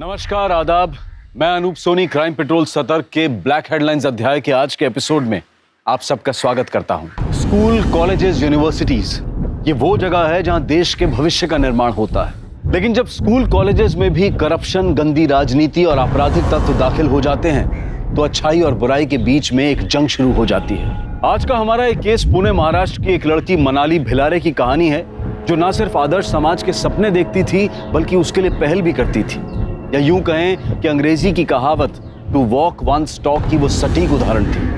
नमस्कार, आदाब। मैं अनूप सोनी क्राइम पेट्रोल सतर्क के ब्लैक हेडलाइंस अध्याय के आज के एपिसोड में आप सबका स्वागत करता हूं। स्कूल, कॉलेजेस, यूनिवर्सिटीज, ये वो जगह है जहां देश के भविष्य का निर्माण होता है। लेकिन जब स्कूल कॉलेजेस में भी करप्शन, गंदी राजनीति और आपराधिक तत्व दाखिल हो जाते हैं तो अच्छाई और बुराई के बीच में एक जंग शुरू हो जाती है। आज का हमारा एक केस पुणे महाराष्ट्र की एक लड़की मनाली भिलारे की कहानी है, जो न सिर्फ आदर्श समाज के सपने देखती थी बल्कि उसके लिए पहल भी करती थी। या यूं कहें कि अंग्रेजी की कहावत टू वॉक वंस टॉक की वो सटीक उदाहरण थी।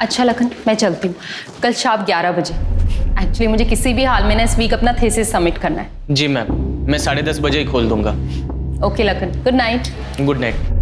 अच्छा लखन, मैं चलती हूँ। कल शाम 11 बजे। एक्चुअली मुझे किसी भी हाल में ना इस वीक अपना थीसिस सबमिट करना है। जी मैम, मैं 10:30 बजे ही खोल दूंगा। Okay Lakhan, good night. Good night.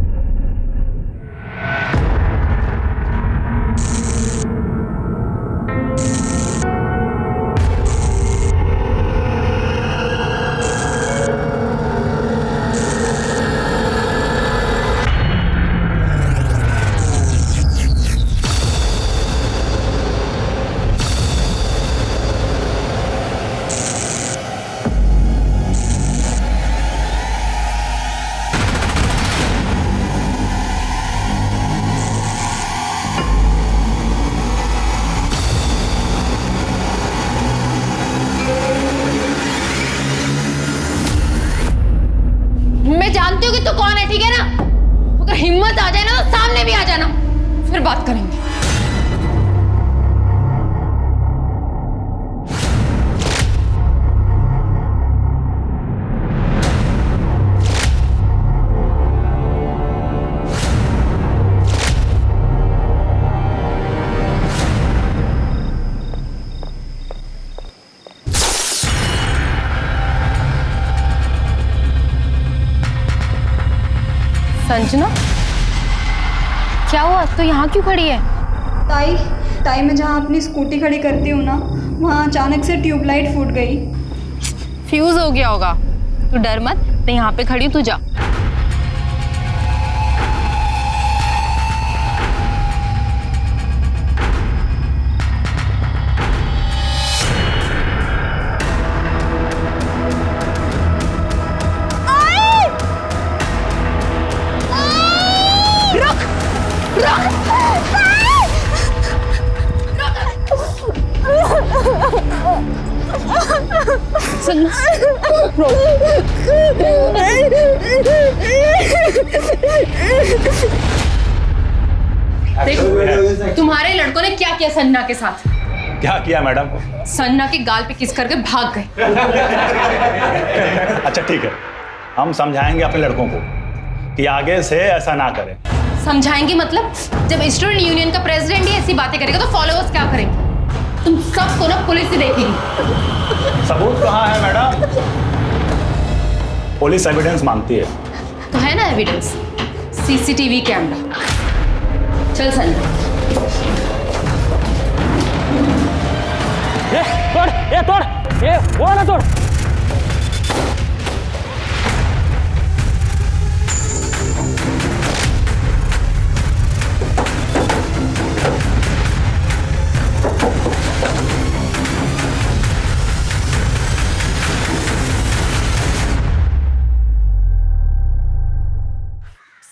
मैं जानती हूँ कि तू कौन है, ठीक है ना? अगर हिम्मत आ जाए ना तो सामने भी आ जाना, फिर बात करेंगे। संजना, क्या हुआ? तो यहाँ क्यों खड़ी है? ताई मैं जहाँ अपनी स्कूटी खड़ी करती हूँ ना, वहाँ अचानक से ट्यूबलाइट फूट गई। फ्यूज हो गया होगा। तू डर मत, मैं यहाँ पे खड़ी हूँ, तू जा। देख, तुम्हारे लड़कों ने क्या किया संजना के साथ? क्या किया मैडम? संजना के गाल पे किस करके भाग गए। अच्छा ठीक है, हम समझाएंगे अपने लड़कों को कि आगे से ऐसा ना करें। समझाएंगे मतलब? जब स्टूडेंट यूनियन का प्रेसिडेंट ही ऐसी बातें करेगा तो फॉलोअर्स क्या करेंगे? तुम सबको ना पुलिस ही देखेगी। सबूत कहाँ है मैडम? पुलिस एविडेंस मांगती है। तो है ना एविडेंस, सीसीटीवी कैमरा। चल संजना। तोड़, वो ना तोड़।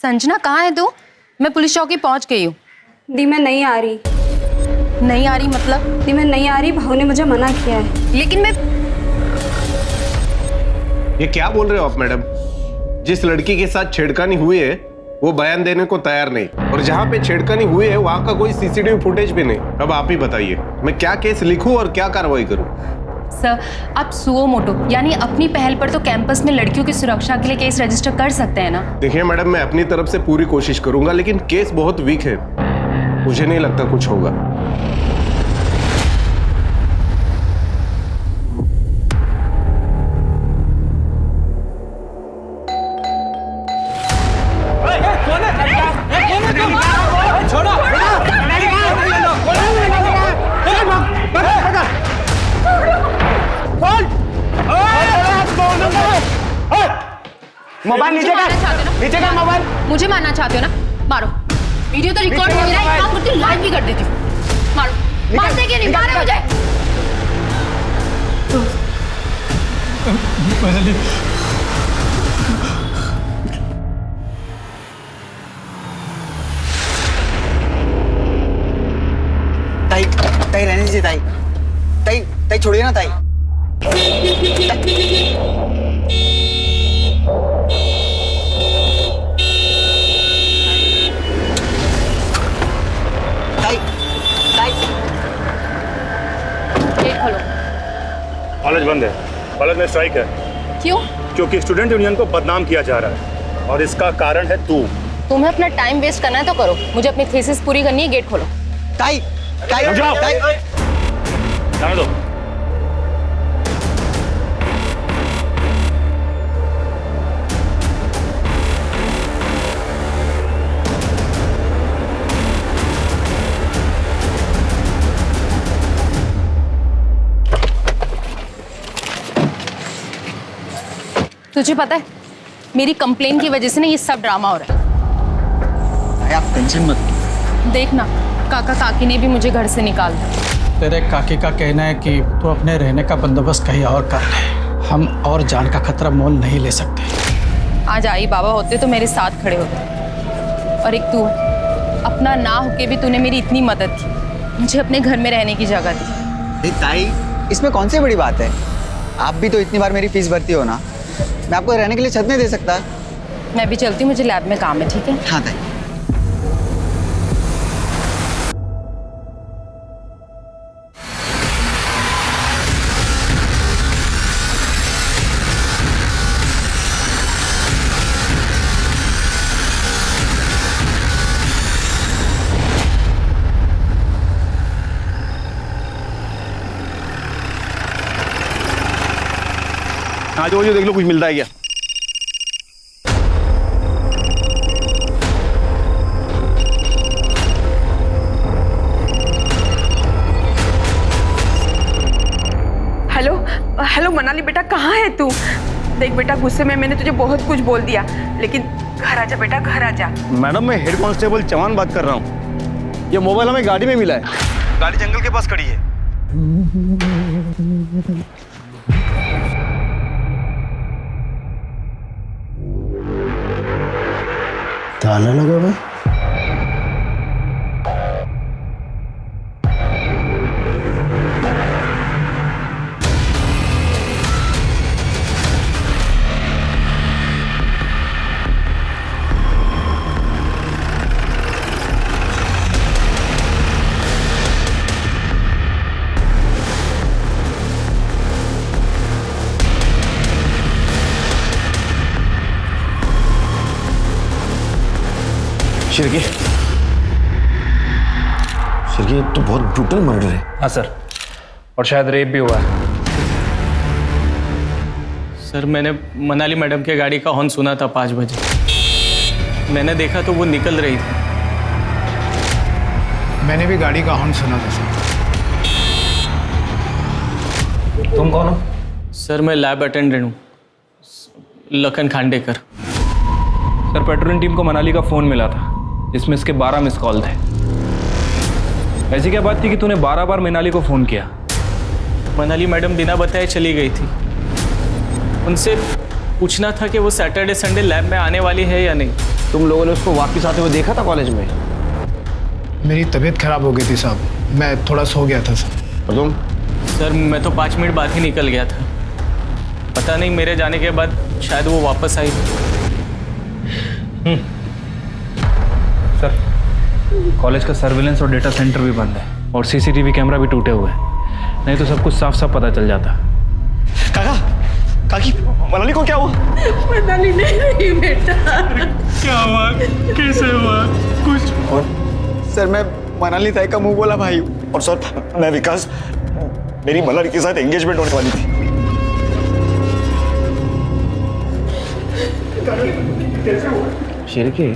संजना कहाँ है तू? मैं पुलिस चौकी पहुंच गई हूँ। दी मैं नहीं आ रही। नहीं आ रही मतलब? दी मैं नहीं आ रही, भाऊ ने मुझे मना किया है। लेकिन मैं ये क्या बोल रहे हो आप मैडम? जिस लड़की के साथ छेड़खानी हुई है वो बयान देने को तैयार नहीं, और जहाँ पे छेड़खानी हुई है वहाँ का कोई सीसीटीवी फुटेज भी नहीं। अब आप ही बताइए, मैं क्या केस लिखूं और क्या कार्रवाई करूं? सर, आप सुओ मोटो यानी अपनी पहल पर तो कैंपस में लड़कियों की सुरक्षा के लिए केस रजिस्टर कर सकते हैं ना? देखिए मैडम, मैं अपनी तरफ से पूरी कोशिश करूंगा, लेकिन केस बहुत वीक है, मुझे नहीं लगता कुछ होगा। मोबाइल नीचे कर मोबाइल। मुझे मारना चाहते हो ना? मारो। वीडियो तो रिकॉर्ड हो रहा है, काम करती हूँ, लाइव भी कर देती हूँ। मारो। मारते क्यों नहीं? मारो मुझे। ताई ताई रहने दीजिए ताई। ताई ताई छोड़िए ना ताई। ताई ताई गेट खोलो। कॉलेज बंद है, कॉलेज में स्ट्राइक है क्यों? क्योंकि स्टूडेंट यूनियन को बदनाम किया जा रहा है और इसका कारण है तू। तुम्हें अपना टाइम वेस्ट करना है तो करो, मुझे अपनी थीसिस पूरी करनी है। गेट खोलो। ताई ताई रुक जाओ। ताई जाने दो। तुझे पता है मेरी कंप्लेन की वजह से ना ये सब ड्रामा हो रहा है। आप टेंशन मत लो। देखना, काका काकी ने भी मुझे घर से निकाल दिया। तेरे काकी का कहना है कि तू अपने रहने का बंदोबस्त कहीं और कर ले, हम और जान का खतरा मोल नहीं ले सकते। आज आई बाबा होते तो मेरे साथ खड़े होते, और एक तू अपना ना होके भी तूने मेरी इतनी मदद की, मुझे अपने घर में रहने की जगह दी। ताई इसमें कौन सी बड़ी बात है? आप भी तो इतनी बार मेरी फीस भरती हो ना, मैं आपको रहने के लिए छत नहीं दे सकता? मैं भी चलती हूँ, मुझे लैब में काम है। ठीक है? हाँ ताई। आ जाओ, देख लो कुछ मिलता है क्या। हेलो हेलो मनाली बेटा, कहाँ है तू? देख बेटा, गुस्से में मैंने तुझे बहुत कुछ बोल दिया, लेकिन घर आ जा बेटा, घर आ जा। मैडम, मैं हेड कांस्टेबल चौहान बात कर रहा हूँ। ये मोबाइल हमें गाड़ी में मिला है, गाड़ी जंगल के पास खड़ी है। ताला लगा हुआ है। शिरकी, शिरकी, ये तो बहुत ब्रूटल मर्डर है। हाँ सर, और शायद रेप भी हुआ है। सर, मैंने मनाली मैडम के गाड़ी का हॉर्न सुना था 5 बजे। मैंने देखा तो वो निकल रही थी। मैंने भी गाड़ी का हॉर्न सुना था सर। तुम कौन हो? सर, मैं लैब अटेंडेंट हूँ, Lakhan Khandekar. Sir, patrolling team को मनाली का फ़ोन मिला था जिसमें इसके 12 मिस कॉल थे। ऐसी क्या बात थी कि तूने 12 बार मनाली को फ़ोन किया? मनाली मैडम बिना बताए चली गई थी। उनसे पूछना था कि वो सैटरडे संडे लैब में आने वाली है या नहीं। तुम लोगों ने उसको वापस आते हुए देखा था कॉलेज में? मेरी तबीयत खराब हो गई थी साहब, मैं थोड़ा सो गया था सर। और तुम? सर, मैं तो 5 मिनट बाद ही निकल गया था। पता नहीं मेरे जाने के बाद शायद वो वापस आई। सर, कॉलेज का सर्विलेंस और डेटा सेंटर भी बंद है और सीसीटीवी कैमरा भी टूटे हुए हैं, नहीं तो सब कुछ साफ साफ पता चल जाता। काका, काकी, मनाली को क्या हुआ? मनाली नहीं रही बेटा। क्या हुआ? कैसे हुआ? कुछ और सर मैं मनाली ताई का मुंह बोला भाई हूँ। और सर मैं विकास, मेरी मनाली के साथ एंगेजमेंट होने वाली थी। शिरके,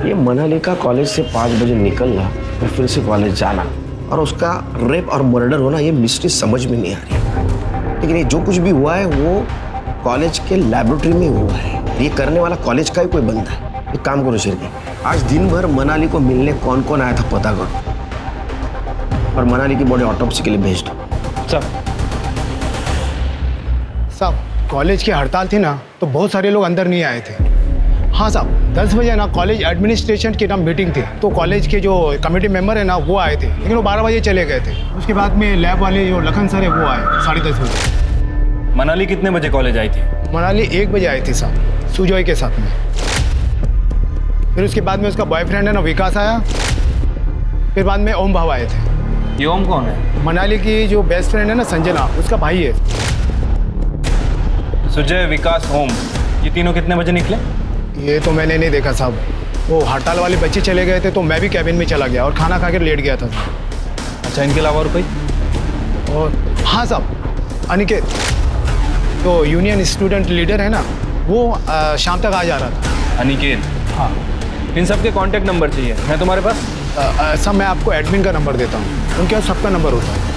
ये मनाली का कॉलेज से 5 बजे निकलना और फिर से कॉलेज जाना और उसका रेप और मर्डर होना, ये मिस्ट्री समझ में नहीं आ रही। लेकिन ये जो कुछ भी हुआ है वो कॉलेज के लैबोरेटरी में हुआ है। ये करने वाला कॉलेज का ही कोई बंदा है। एक काम करो शिरके, आज दिन भर मनाली को मिलने कौन कौन आया था पता करो और मनाली की बॉडी ऑटोप्सी के लिए भेज दो। साहब कॉलेज की हड़ताल थी ना, तो बहुत सारे लोग अंदर नहीं आए थे। हाँ साहब, 10 बजे ना कॉलेज एडमिनिस्ट्रेशन की ना मीटिंग थी, तो कॉलेज के जो कमेटी मेंबर है ना वो आए थे, लेकिन वो 12 बजे चले गए थे। उसके बाद में लैब वाले जो लखन सर है वो आए 10:30 बजे। मनाली कितने बजे कॉलेज आई थी? मनाली 1 बजे आई थी साहब, सुजॉय के साथ में। फिर उसके बाद में उसका बॉयफ्रेंड है ना विकास आया, फिर बाद में ओम भाव आए थे। ये ओम कौन है? मनाली की जो बेस्ट फ्रेंड है ना संजना, उसका भाई है। सुजय, विकास, ओम, ये तीनों कितने बजे निकले? ये तो मैंने नहीं देखा साहब, वो हड़ताल वाले बच्चे चले गए थे तो मैं भी कैबिन में चला गया और खाना खा कर लेट गया था। अच्छा, इनके अलावा और कोई? और हाँ साहब, अनिकेत जो यूनियन स्टूडेंट लीडर है ना, वो शाम तक आ जा रहा था। अनिकेत? हाँ। इन सब के कांटेक्ट नंबर चाहिए है तुम्हारे पास? सब मैं आपको एडमिन का नंबर देता हूँ, उनके पास सबका नंबर होता है।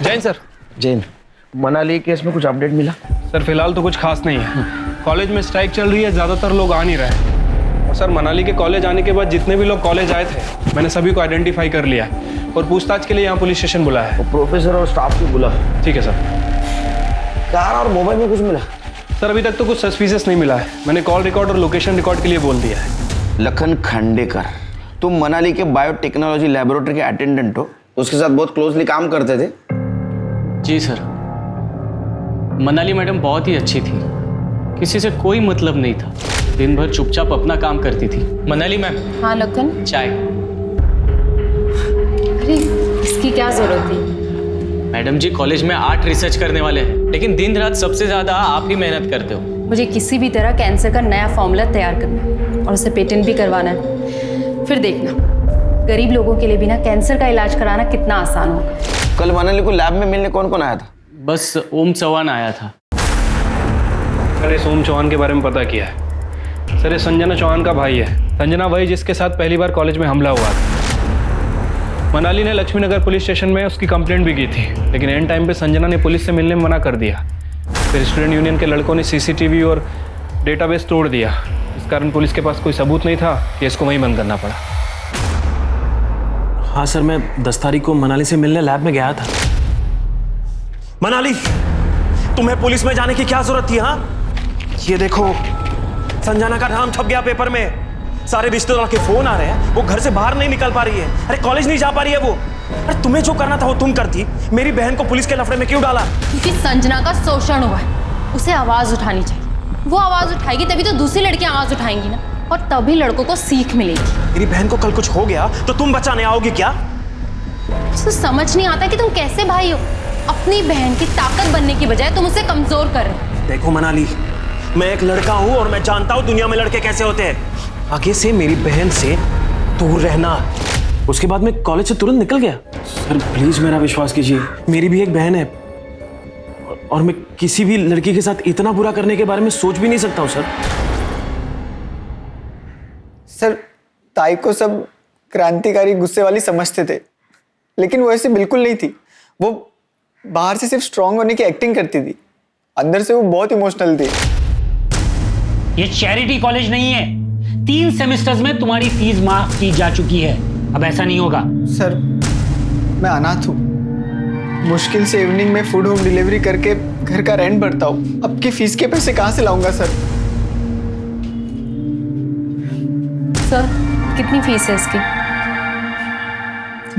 जैन सर। जैन, मनाली केस में कुछ अपडेट मिला? सर फिलहाल तो कुछ खास नहीं है। कॉलेज में स्ट्राइक चल रही है, ज़्यादातर लोग आ नहीं रहे। और सर मनाली के कॉलेज आने के बाद जितने भी लोग कॉलेज आए थे मैंने सभी को आइडेंटिफाई कर लिया और पूछताछ के लिए यहाँ पुलिस स्टेशन बुलाया है। प्रोफेसर और स्टाफ को बुला। ठीक है सर। कार और मोबाइल में कुछ मिला? सर अभी तक तो कुछ सस्पिशियस नहीं मिला है। मैंने कॉल रिकॉर्ड और लोकेशन रिकॉर्ड के लिए बोल दिया है। लखन खांडेकर, तुम मनाली के बायोटेक्नोलॉजी लैबोरेटरी के अटेंडेंट हो, उसके साथ बहुत क्लोजली काम करते थे? जी सर, मनाली मैडम बहुत ही अच्छी थी, किसी से कोई मतलब नहीं था, दिन भर चुपचाप अपना काम करती थी। मनाली मैम। हाँ लखन। चाय। अरे इसकी क्या जरूरत थी? मैडम जी कॉलेज में 8 रिसर्च करने वाले हैं, लेकिन दिन रात सबसे ज्यादा आप ही मेहनत करते हो। मुझे किसी भी तरह कैंसर का नया फॉर्मूला तैयार करना है और उसे पेटेंट भी करवाना है। फिर देखना, गरीब लोगों के लिए भी ना कैंसर का इलाज कराना कितना आसान होगा। कल मनाली को लैब में मिलने कौन कौन आया था? बस ओम चौहान आया था। सर इस ओम चौहान के बारे में पता किया है। सर ये संजना चौहान का भाई है। संजना वही जिसके साथ पहली बार कॉलेज में हमला हुआ था। मनाली ने लक्ष्मी नगर पुलिस स्टेशन में उसकी कंप्लेंट भी की थी, लेकिन एंड टाइम पे संजना ने पुलिस से मिलने में मना कर दिया। फिर स्टूडेंट यूनियन के लड़कों ने सीसीटीवी और डेटाबेस तोड़ दिया। इस कारण पुलिस के पास कोई सबूत नहीं था, केस को वहीं बंद करना पड़ा। हाँ सर, मैं 10 तारीख को मनाली से मिलने लैब में गया था। मनाली, तुम्हें पुलिस में जाने की क्या जरूरत थी? हाँ, ये देखो संजना का नाम छप गया पेपर में, सारे रिश्तेदारों के फोन आ रहे हैं, वो घर से बाहर नहीं निकल पा रही है, अरे कॉलेज नहीं जा पा रही है वो। अरे तुम्हें जो करना था वो तुम करती, मेरी बहन को पुलिस के लफड़े में क्यों डाला? क्योंकि संजना का शोषण हुआ है, उसे आवाज उठानी चाहिए। वो आवाज उठाएगी तभी तो दूसरी लड़कियां आवाज उठाएंगी ना, और तभी लड़कों को सीख मिलेगी। मेरी बहन को कल कुछ हो गया तो तुम बचाने आओगी क्या? तो समझ नहीं आता कि तुम कैसे भाई हो। अपनी बहन की ताकत बनने की बजाय तुम उसे कमजोर कर रहे हो। देखो मनाली, मैं एक लड़का हूं और मैं जानता हूं दुनिया में लड़के कैसे होते हैं। आगे से मेरी बहन से दूर रहना। उसके बाद मैं कॉलेज से तुरंत निकल गया। सर प्लीज मेरा विश्वास कीजिए, मेरी भी एक बहन है और मैं किसी भी लड़की के साथ इतना बुरा करने के बारे में सोच भी नहीं सकता हूं। सर ताई को सब क्रांतिकारी गुस्से वाली समझते थे, लेकिन वो ऐसे बिल्कुल नहीं थी। वो बाहर से सिर्फ स्ट्रांग होने की एक्टिंग करती थी, अंदर से वो बहुत इमोशनल थी। ये चैरिटी कॉलेज नहीं है। 3 सेमेस्टर्स में तुम्हारी फीस माफ की जा चुकी है, अब ऐसा नहीं होगा। सर मैं अनाथ हूँ, मुश्किल से इवनिंग में फूड होम डिलीवरी करके घर का रेंट भरता हूँ। अब की फीस के पैसे कहाँ से लाऊंगा सर? सर कितनी फीस है इसकी?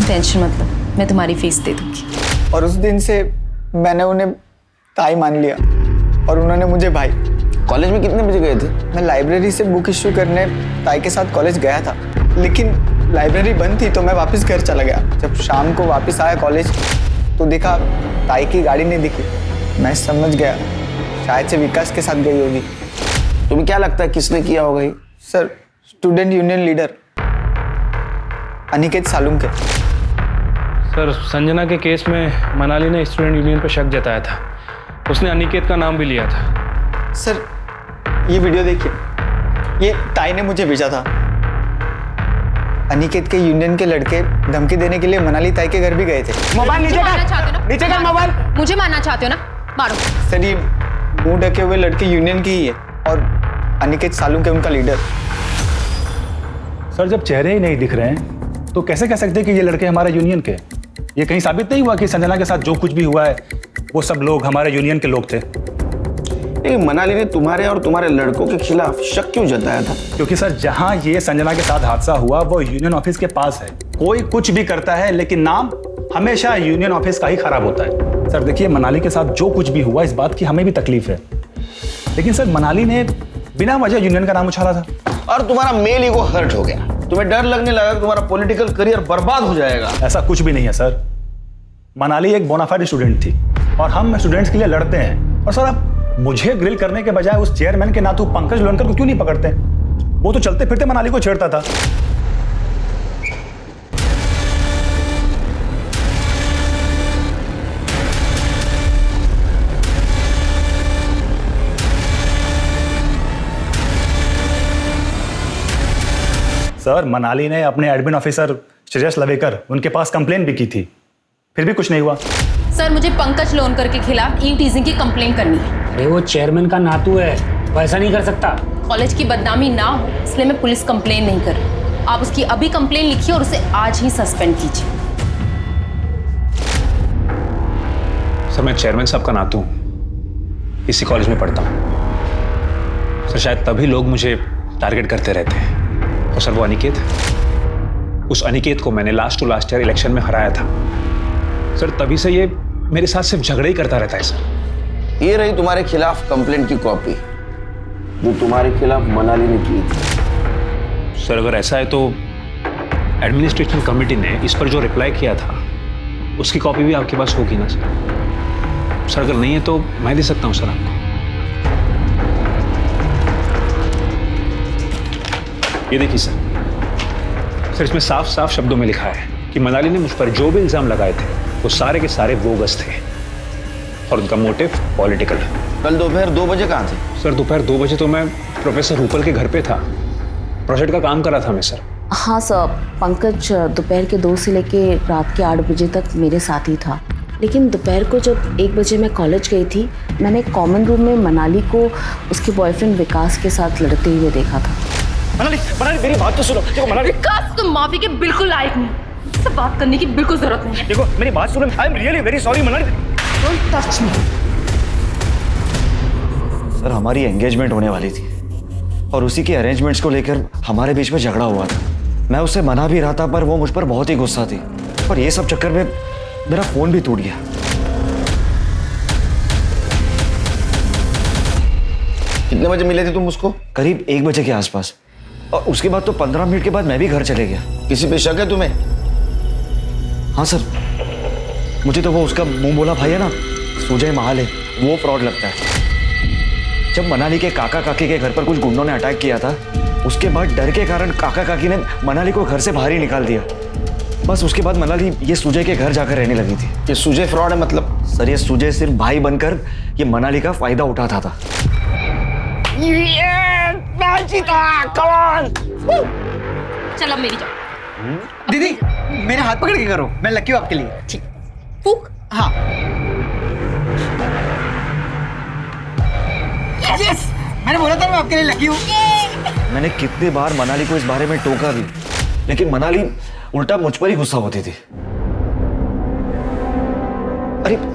टेंशन मत लो, मैं तुम्हारी फीस दे दूंगी। और उस दिन से मैंने उन्हें ताई मान लिया और उन्होंने मुझे भाई। कॉलेज में कितने बजे गए थे? मैं लाइब्रेरी से बुक इश्यू करने ताई के साथ कॉलेज गया था, लेकिन लाइब्रेरी बंद थी तो मैं वापस घर चला गया। जब शाम को वापस आया कॉलेज तो देखा ताई की गाड़ी नहीं दिखी। मैं समझ गया शायद से विकास के साथ गई होगी। तुम्हें क्या लगता है किसने किया होगा ये? Sir, student union leader Aniket Salunke. Sir, Sanjana के केस में मनाली ने स्टूडेंट यूनियन पर शक जताया था। उसने अनिकेत का नाम भी लिया था। सर, ये वीडियो देखिए, ये ताई ने मुझे भेजा था। अनिकेत के यूनियन के लड़के धमकी देने के लिए मनाली ताई के घर भी गए थे। मोबाइल नीचे कर, नीचे कर मोबाइल। मुझे मारना चाहते हो ना? मारो। सर, ये मुंह ढके हुए लड़के यूनियन की ही है और अनिकेत सालुंके उनका लीडर। सर, जब चेहरे ही नहीं दिख रहे हैं तो कैसे कह सकते हैं कि ये लड़के हमारे यूनियन के? ये कहीं साबित नहीं हुआ कि संजना के साथ जो कुछ भी हुआ है वो सब लोग हमारे यूनियन के लोग थे? लेकिन मनाली ने तुम्हारे और तुम्हारे लड़कों के खिलाफ शक क्यों जताया था? क्योंकि सर, जहां ये संजना के साथ हादसा हुआ वो यूनियन ऑफिस के पास है। कोई कुछ भी करता है लेकिन नाम हमेशा यूनियन ऑफिस का ही खराब होता है। सर देखिए, मनाली के साथ जो कुछ भी हुआ इस बात की हमें भी तकलीफ है, लेकिन सर मनाली ने बिना वजह यूनियन का नाम उछाला था। और तुम्हारा मेल ईगो हर्ट हो गया। तुम्हें डर लगने लगा कि तुम्हारा पॉलिटिकल करियर बर्बाद हो जाएगा। ऐसा कुछ भी नहीं है सर। मनाली एक बोनाफाइड स्टूडेंट थी और हम स्टूडेंट्स के लिए लड़ते हैं। और सर, आप मुझे ग्रिल करने के बजाय उस चेयरमैन के नातू पंकज लोनकर को क्यों नहीं पकड़ते? वो तो चलते फिरते मनाली को छेड़ता था। सर, मनाली ने अपने एडमिन ऑफिसर श्रेयस लवेकर उनके पास कंप्लेन भी की थी, फिर भी कुछ नहीं हुआ। सर, मुझे पंकज लोनकर के खिलाफ ई टीजिंग की कंप्लेंट करनी है। अरे वो चेयरमैन का नातू है, वो ऐसा नहीं कर सकता। कॉलेज की बदनामी ना हो इसलिए मैं पुलिस कंप्लेन नहीं कर रही। आप उसकी अभी कंप्लेन लिखिए और उसे आज ही सस्पेंड कीजिए। सर, मैं चेयरमैन साहब का नातू हूँ, इसी कॉलेज में पढ़ता हूँ। सर, शायद तभी लोग मुझे टारगेट करते रहते हैं। और सर, वो अनिकेत, उस अनिकेत को मैंने last to last year election में हराया था। सर, तभी से ये मेरे साथ सिर्फ झगड़े ही करता रहता है सर। ये रही तुम्हारे खिलाफ कंप्लेंट की कॉपी जो तुम्हारे खिलाफ मनाली ने की थी। सर, अगर ऐसा है तो एडमिनिस्ट्रेशन कमेटी ने इस पर जो रिप्लाई किया था उसकी कॉपी भी आपके पास होगी ना सर? सर, अगर नहीं है तो मैं दे सकता हूँ सर आपको। ये देखिए सर, इसमें साफ साफ शब्दों में लिखा है कि मनाली ने मुझ पर जो भी इल्जाम लगाए थे वो सारे के सारे बोगस थे और उनका मोटिव पॉलिटिकल। कल दोपहर 2 बजे कहाँ थे? सर, दोपहर 2 बजे तो मैं प्रोफेसर रूपल के घर पे था, प्रोजेक्ट का काम कर रहा था मैं सर। हाँ सर, पंकज दोपहर के 2 से लेके रात के 8 बजे तक मेरे साथ ही था। लेकिन दोपहर को जब 1 बजे मैं कॉलेज गई थी, मैंने कॉमन रूम में मनाली को उसके बॉयफ्रेंड विकास के साथ लड़ते हुए देखा था। मनाली, मेरी बात तो सुनो। देखो मनाली, विकास, तुम माफी के बिल्कुल लायक नहीं, इससे बात करने की बिल्कुल जरूरत नहीं है। देखो मेरी बात सुनो। I am really very sorry Manali. Don't touch me. Sir, हमारी एंगेजमेंट होने वाली थी और उसी के अरेंजमेंट्स को लेकर हमारे बीच में झगड़ा हुआ था। मैं उसे मना भी रहा था पर वो मुझ पर बहुत ही गुस्सा थी और ये सब चक्कर में मेरा फोन भी टूट गया। कितने बजे मिले थे तुम उसको? करीब 1 बजे के आसपास। और उसके बाद तो 15 मिनट के बाद मैं भी घर चले गया। किसी पे शक है तुम्हें? हाँ सर, मुझे तो वो उसका मुंह बोला भाई है ना, सुजय महाल है, वो फ्रॉड लगता है। जब मनाली के काका काकी के घर पर कुछ गुंडों ने अटैक किया था, उसके बाद डर के कारण काका काकी ने मनाली को घर से बाहर ही निकाल दिया। बस उसके बाद मनाली ये सुजय के घर जाकर रहने लगी थी। ये सुजय फ्रॉड है मतलब? सर, ये सुजय सिर्फ भाई बनकर ये मनाली का फायदा उठाता था। चल अब मेरी जाओ। दीदी, मेरे हाथ पकड़ के करो, मैं लकी हूँ आपके लिए। ठीक, फूक। हाँ। यस, मैंने बोला था मैं आपके लिए लकी हूँ। मैंने कितनी बार मनाली को इस बारे में टोका भी, लेकिन मनाली उल्टा मुझ पर ही गुस्सा होती थी।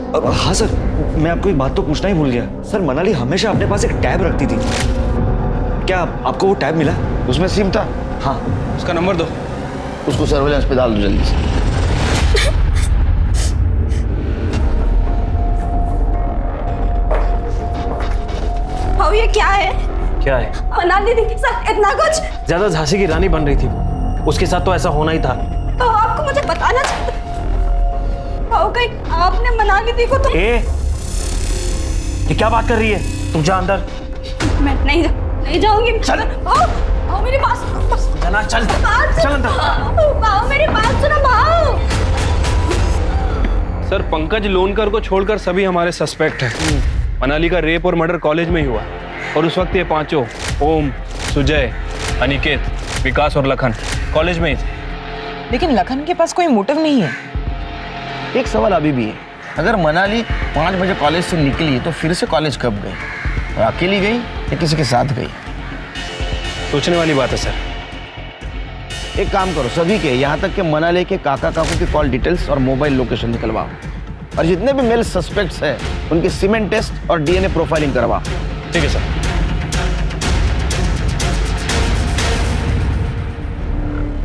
हाँ सर, मैं आपको एक बात तो पूछना ही भूल गया। सर, मनाली हमेशा अपने पास एक टैब रखती थी, क्या आपको वो टैब मिला? उसमें सिम था। हाँ। उसका नंबर दो। उसको सर्वेलेंस पे डाल दो जल्दी से। भाऊ ये क्या है? क्या है? मनाली दीदी के साथ इतना कुछ? ज्यादा झांसी की रानी बन रही थी वो, उसके साथ तो ऐसा होना ही था। भाऊ आपको मुझे बताना चाहिए। भाऊ कहीं आपने मनाली दी को तो? ये क्या बात कर रही है? तुम जा अंदर। मैं नहीं जाऊंगी। चल। भाऊ मेरी बात सुनो। जना चल चल अंदर। भाऊ मेरी बात सुनो भाऊ। सर पंकज लोनकर को छोड़कर सभी हमारे सस्पेक्ट हैं। मनाली का रेप और मर्डर कॉलेज में ही हुआ और उस वक्त ये पांचों ओम, सुजय, अनिकेत, विकास और लखन कॉलेज में ही थे। लेकिन लखन के पास कोई मोटिव नहीं है। एक सवाल अभी भी है, अगर मनाली 5 बजे कॉलेज से निकली तो फिर से कॉलेज कब गई? और अकेली गई या किसी के साथ गई? सोचने वाली बात है सर। एक काम करो, सभी के यहाँ तक के मनाली के काका काकू की कॉल डिटेल्स और मोबाइल लोकेशन निकलवाओ और जितने भी मेल सस्पेक्ट्स हैं उनकी सीमेंट टेस्ट और डीएनए प्रोफाइलिंग करवाओ। ठीक है सर।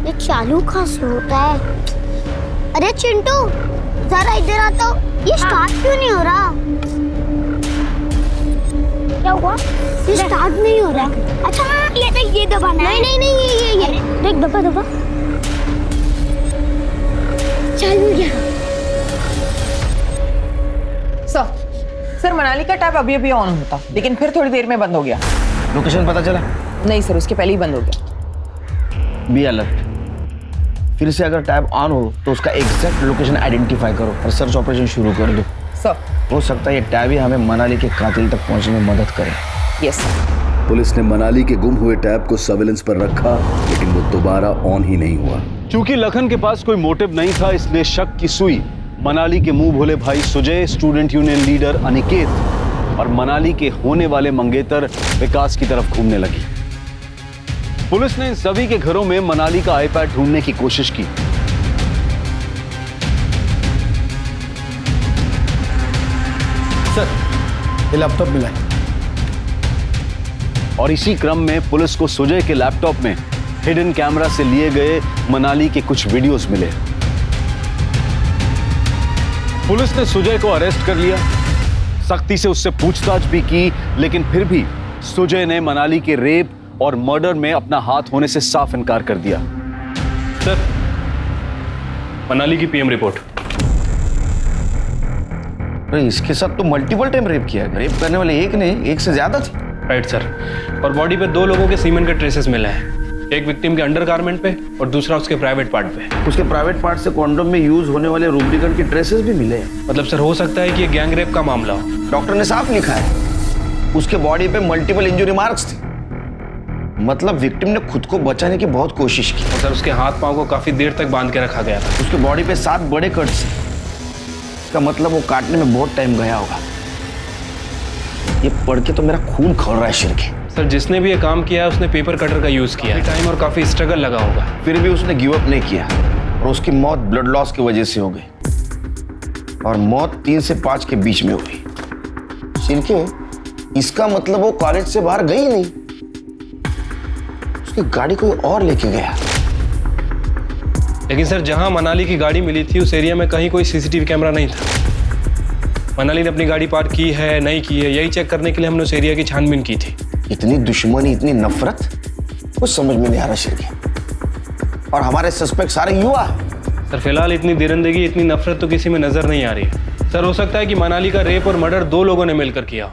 ये चालू कहाँ से होता है? अरे चिंटू जरा इधर आता हूँ। ये स्टार्ट क्यों नहीं हो रहा? क्या हुआ? ये स्टार्ट नहीं हो रहा। अच्छा ये देख, ये दबाना है। नहीं ये देख, दबा चालू गया। सर मनाली का टैब अभी ऑन होता, लेकिन फिर थोड़ी देर में बंद हो गया। लोकेशन पता चला? नहीं सर, उसके पहले ही बंद हो गया। Be alert. फिर से अगर टैब ऑन हो तो उसका एग्जैक्ट लोकेशन आइडेंटिफाई करो और सर्च ऑपरेशन शुरू कर दो। सर हो सकता है ये टैब ही हमें मनाली के कातिल तक पहुंचने में मदद करे। यस। पुलिस ने मनाली के गुम हुए टैब को सर्विलेंस पर रखा, लेकिन वो दोबारा ऑन ही नहीं हुआ। क्योंकि लखन के पास कोई मोटिव नहीं था, इसलिए शक की सुई मनाली के मुंह भोले भाई Sujay, student union leader Aniket और मनाली के होने वाले मंगेतर विकास की तरफ घूमने लगी। पुलिस ने इन सभी के घरों में मनाली का आईपैड ढूंढने की कोशिश की। सर ये लैपटॉप मिला है। और इसी क्रम में पुलिस को सुजय के लैपटॉप में हिडन कैमरा से लिए गए मनाली के कुछ वीडियोस मिले। पुलिस ने सुजय को अरेस्ट कर लिया, सख्ती से उससे पूछताछ भी की, लेकिन फिर भी सुजय ने मनाली के रेप और मर्डर में अपना हाथ होने से साफ इनकार कर दिया। सर मनाली की पीएम रिपोर्ट। अरे इसके साथ तो मल्टीपल टाइम रेप किया गया। रेप करने वाले एक नहीं, एक से ज्यादा थे। Right sir. और बॉडी पे 2 लोगों के सीमेंट के ट्रेसेस मिले हैं, एक विक्टिम के अंडरगारमेंट पे और दूसरा उसके प्राइवेट पार्ट पे। उसके प्राइवेट पार्ट से कॉन्डोम में यूज होने वाले रूब्रिकेंट के ट्रेसेस भी मिले हैं। मतलब सर हो सकता है कि ये गैंग रेप का मामला हो। डॉक्टर ने साफ लिखा है उसके बॉडी पे मल्टीपल इंजरी मार्क्स थे, मतलब विक्टिम ने खुद को बचाने की बहुत कोशिश की। और सर उसके हाथ पांव को काफी देर तक बांध के रखा गया था। उसके बॉडी पे 7 बड़े कट्स हैं, इसका मतलब वो काटने में बहुत टाइम गया होगा। ये पढ़ के तो मेरा खून खौल रहा है सिर के। सर जिसने भी ये काम किया है उसने पेपर कटर का यूज किया, टाइम और काफी स्ट्रगल लगा होगा। फिर भी उसने गिव अप नहीं किया और उसकी मौत ब्लड लॉस की वजह से हो गई और मौत 3 से 5 के बीच में हुई। सिरके, इसका मतलब वो कॉलेज से बाहर गई नहीं, उसकी गाड़ी कोई और लेके गया। लेकिन सर जहां मनाली की गाड़ी मिली थी उस एरिया में कहीं कोई सीसीटीवी कैमरा नहीं था। मनाली ने अपनी गाड़ी पार्क की है नहीं की है, यही चेक करने के लिए हमने उस एरिया की छानबीन की थी। इतनी दुश्मनी, इतनी नफरत, कुछ समझ में नहीं आ रहा शिरके। और हमारे सस्पेक्ट सारे युवा हैं। सर फिलहाल इतनी दरिंदगी, इतनी नफरत तो किसी में नजर नहीं आ रही है। सर हो सकता है कि मनाली का रेप और मर्डर 2 लोगों ने मिलकर किया हो।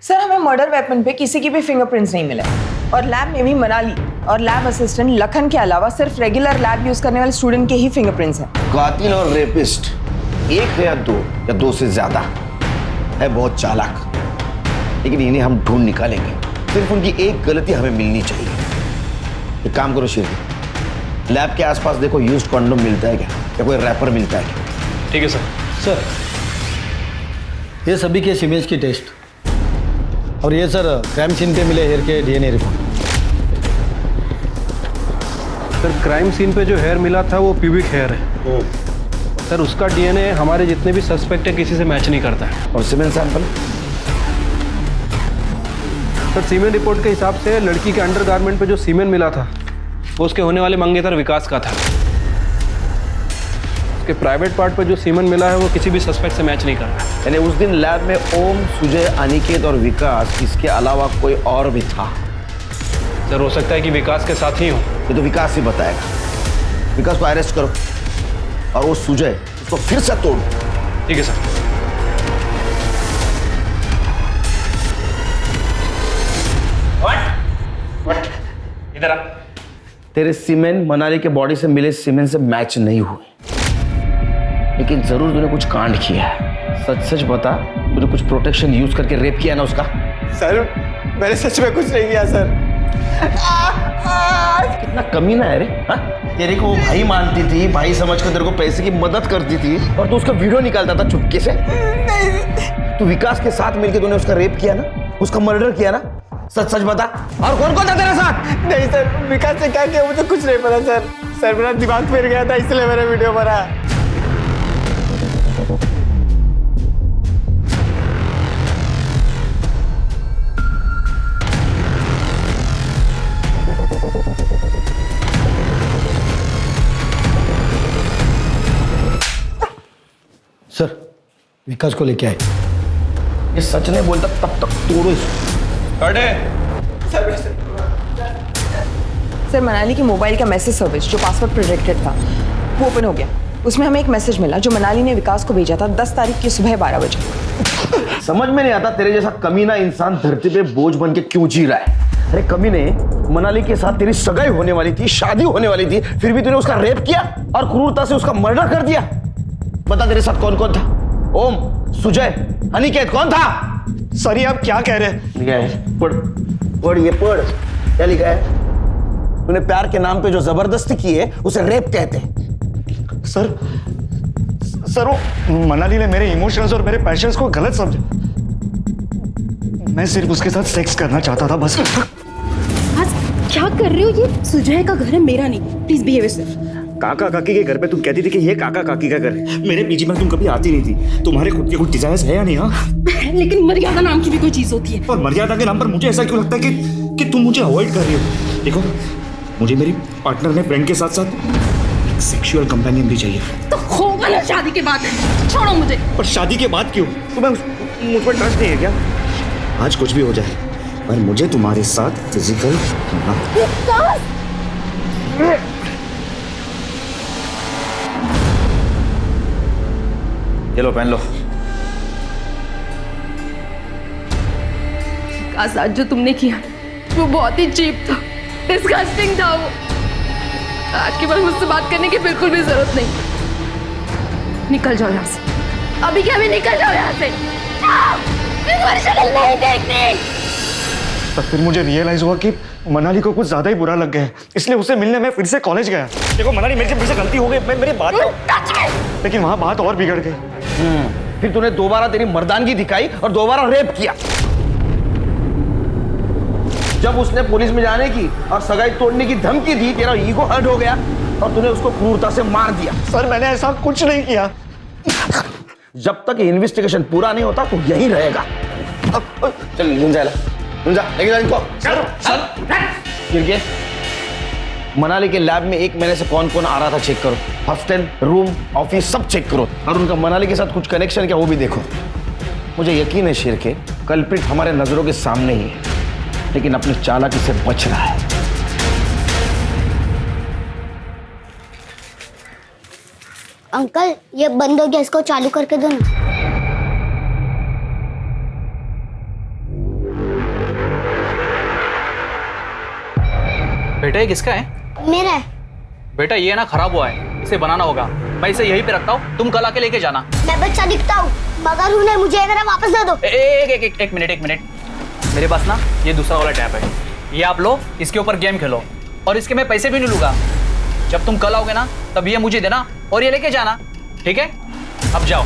सर हमें मर्डर वेपन पे किसी की भी फिंगरप्रिंट्स नहीं मिले और लैब में भी मनाली और लैब असिस्टेंट लखन के अलावा सिर्फ रेगुलर लैब यूज करने वाले स्टूडेंट के ही फिंगरप्रिंट्स हैं। कातिल और रेपिस्ट एक है या 2 या 2 से ज्यादा है, बहुत चालाक, लेकिन इन्हें हम ढूंढ निकालेंगे। सिर्फ उनकी एक गलती हमें मिलनी चाहिए। एक काम करो शेर, लैब के आसपास देखो यूज्ड कॉन्डोम मिलता है क्या, या कोई रैपर मिलता है क्या? ठीक है सर। सर ये सभी केस इमेज की टेस्ट और ये सर क्राइम सीन पे मिले हेयर के DNA report. Sir crime scene पे जो हेयर मिला था वो प्यूबिक हेयर है। सर उसका डीएनए हमारे जितने भी सस्पेक्ट है किसी से मैच नहीं करता है। और सीमेन सैंपल? सर सीमेन रिपोर्ट के हिसाब से लड़की के अंडरगारमेंट पे जो सीमेन मिला था वो उसके होने वाले मंगेतर विकास का था। उसके प्राइवेट पार्ट पर जो सीमेन मिला है वो किसी भी सस्पेक्ट से मैच नहीं कर रहा। यानी उस दिन लैब में ओम, सुजय, अनिकेत और विकास, इसके अलावा कोई और भी था? सर हो सकता है कि विकास के साथ ही हो। ये तो विकास ही बताएगा। विकास को अरेस्ट करो और वो सुजय उसको फिर से तोड़ो। ठीक है सर। इधर आ। तेरे सीमेन मनाली के बॉडी से मिले सीमेन से मैच नहीं हुए, लेकिन जरूर तूने कुछ कांड किया है। सच सच बता, तूने कुछ प्रोटेक्शन यूज करके रेप किया ना उसका? सर मैंने सच में कुछ नहीं किया सर। कितना कमीना है रे। हाँ? तेरे को वो भाई मानती थी, भाई समझ कर तेरे को पैसे की मदद करती थी, और तू उसका वीडियो निकालता था चुपके से। तू विकास के साथ मिलकर तूने उसका रेप किया ना, उसका मर्डर किया ना? सच सच बता। और कौन कौन था तेरे साथ? नहीं सर, विकास ने क्या किया मुझे कुछ नहीं पता सर। सर मेरा दिमाग फिर गया था इसलिए मैंने वीडियो बना। सर विकास को लेके आए। ये सच नहीं बोलता तब तक तोड़ो इसको। सर मनाली की मोबाइल का मैसेज सर्विस जो पासवर्ड प्रोटेक्टेड था वो ओपन हो गया। उसमें हमें एक मैसेज मिला जो मनाली ने विकास को भेजा था 10 तारीख की सुबह 12 बजे। समझ में नहीं आता तेरे जैसा कमीना इंसान धरती पे बोझ बन के क्यों जी रहा है। अरे कमीने, मनाली के साथ तेरी सगाई होने वाली थी, शादी होने वाली थी, फिर भी तूने उसका रेप किया और क्रूरता से उसका मर्डर कर दिया। बता तेरे साथ कौन कौन था? ओम, सुजय, अनिकेत, कौन था? सर ये आप क्या कह रहे हैं? लिखा है, पढ़ पढ़, ये पढ़। क्या लिखा है? तूने प्यार के नाम पे जो जबरदस्ती की है उसे रेप कहते हैं। सर वो मनाली ने मेरे इमोशंस और मेरे पैशंस को गलत समझा। मैं सिर्फ उसके साथ सेक्स करना चाहता था बस। क्या कर रहे हो? ये सुजय का घर है, मेरा नहीं। Please behave yourself. काका काकी के घर पे तुम कहती थी कि ये काका काकी का घर है। मेरे पीजी में तुम कभी आती नहीं थी। तुम्हारे खुद के कुछ डिजायर्स है या नहीं? हाँ लेकिन मर्यादा नाम की भी कोई चीज होती है। और मर्यादा के नाम पर मुझे ऐसा क्यों लगता है कि तुम मुझे अवॉइड कर रही हो? देखो, मुझे मेरी पार्टनर ने फ्रेंड के साथ साथ एक सेक्सुअल कंपेनियन भी चाहिए। तो होगा ना शादी के बाद। छोड़ो मुझे। पर शादी के बाद क्यों? तुम्हें मुझ पर ट्रस्ट नहीं है क्या? आज कुछ भी हो जाए पर मुझे तुम्हारे साथ फिजिकल ये लो, पहन लो। आज जो तुमने किया वो बहुत ही चीप था, डिस्गस्टिंग था वो। आज के बाद मुझसे बात करने की बिल्कुल भी जरूरत नहीं। निकल जाओ यहाँ से, अभी क्या, अभी निकल जाओ यहाँ से। तुम्हारी शक्ल नहीं देखनी। तब फिर मुझे रियलाइज हुआ कि मनाली को कुछ ज्यादा ही बुरा लग गया है, इसलिए उसे मिलने में फिर से कॉलेज गया। देखो मनाली, मेरी फिर से गलती हो गई, मेरी बात, लेकिन वहां बात और बिगड़ गई। फिर तूने दोबारा तेरी मर्दानगी दिखाई और दोबारा रेप किया। जब उसने पुलिस में जाने की और सगाई तोड़ने की धमकी दी, तेरा ईगो हर्ट हो गया और तूने उसको क्रूरता से मार दिया। सर मैंने ऐसा कुछ नहीं किया। जब तक इन्वेस्टिगेशन पूरा नहीं होता तो यहीं रहेगा। चल लेके जा इनको। सर मनाली के लैब में 1 महीने से कौन कौन आ रहा था चेक करो। हॉस्टल, रूम, ऑफिस सब चेक करो और उनका मनाली के साथ कुछ कनेक्शन क्या वो भी देखो। मुझे यकीन है शेर के कल्प्रिट हमारे नजरों के सामने ही है, लेकिन अपनी चालाकी से बच रहा है। अंकल ये बंद हो गया, इसको चालू करके दो ना। बेटा ये किसका है? मेरा है। बेटा ये ना खराब हुआ है, इसे बनाना होगा। मैं इसे यहीं पे रखता हूँ, तुम कल आके लेके जाना। मैं बच्चा दिखता हूँ मगर हूँ नहीं, मुझे मेरा वापस दे दो। एक मिनट। मेरे पास ना ये दूसरा वाला टैब है, ये आप लो, इसके ऊपर गेम खेलो और इसके मैं पैसे भी नहीं लूंगा। जब तुम कल आओगे ना तब ये मुझे देना और ये लेके जाना, ठीक है? अब जाओ।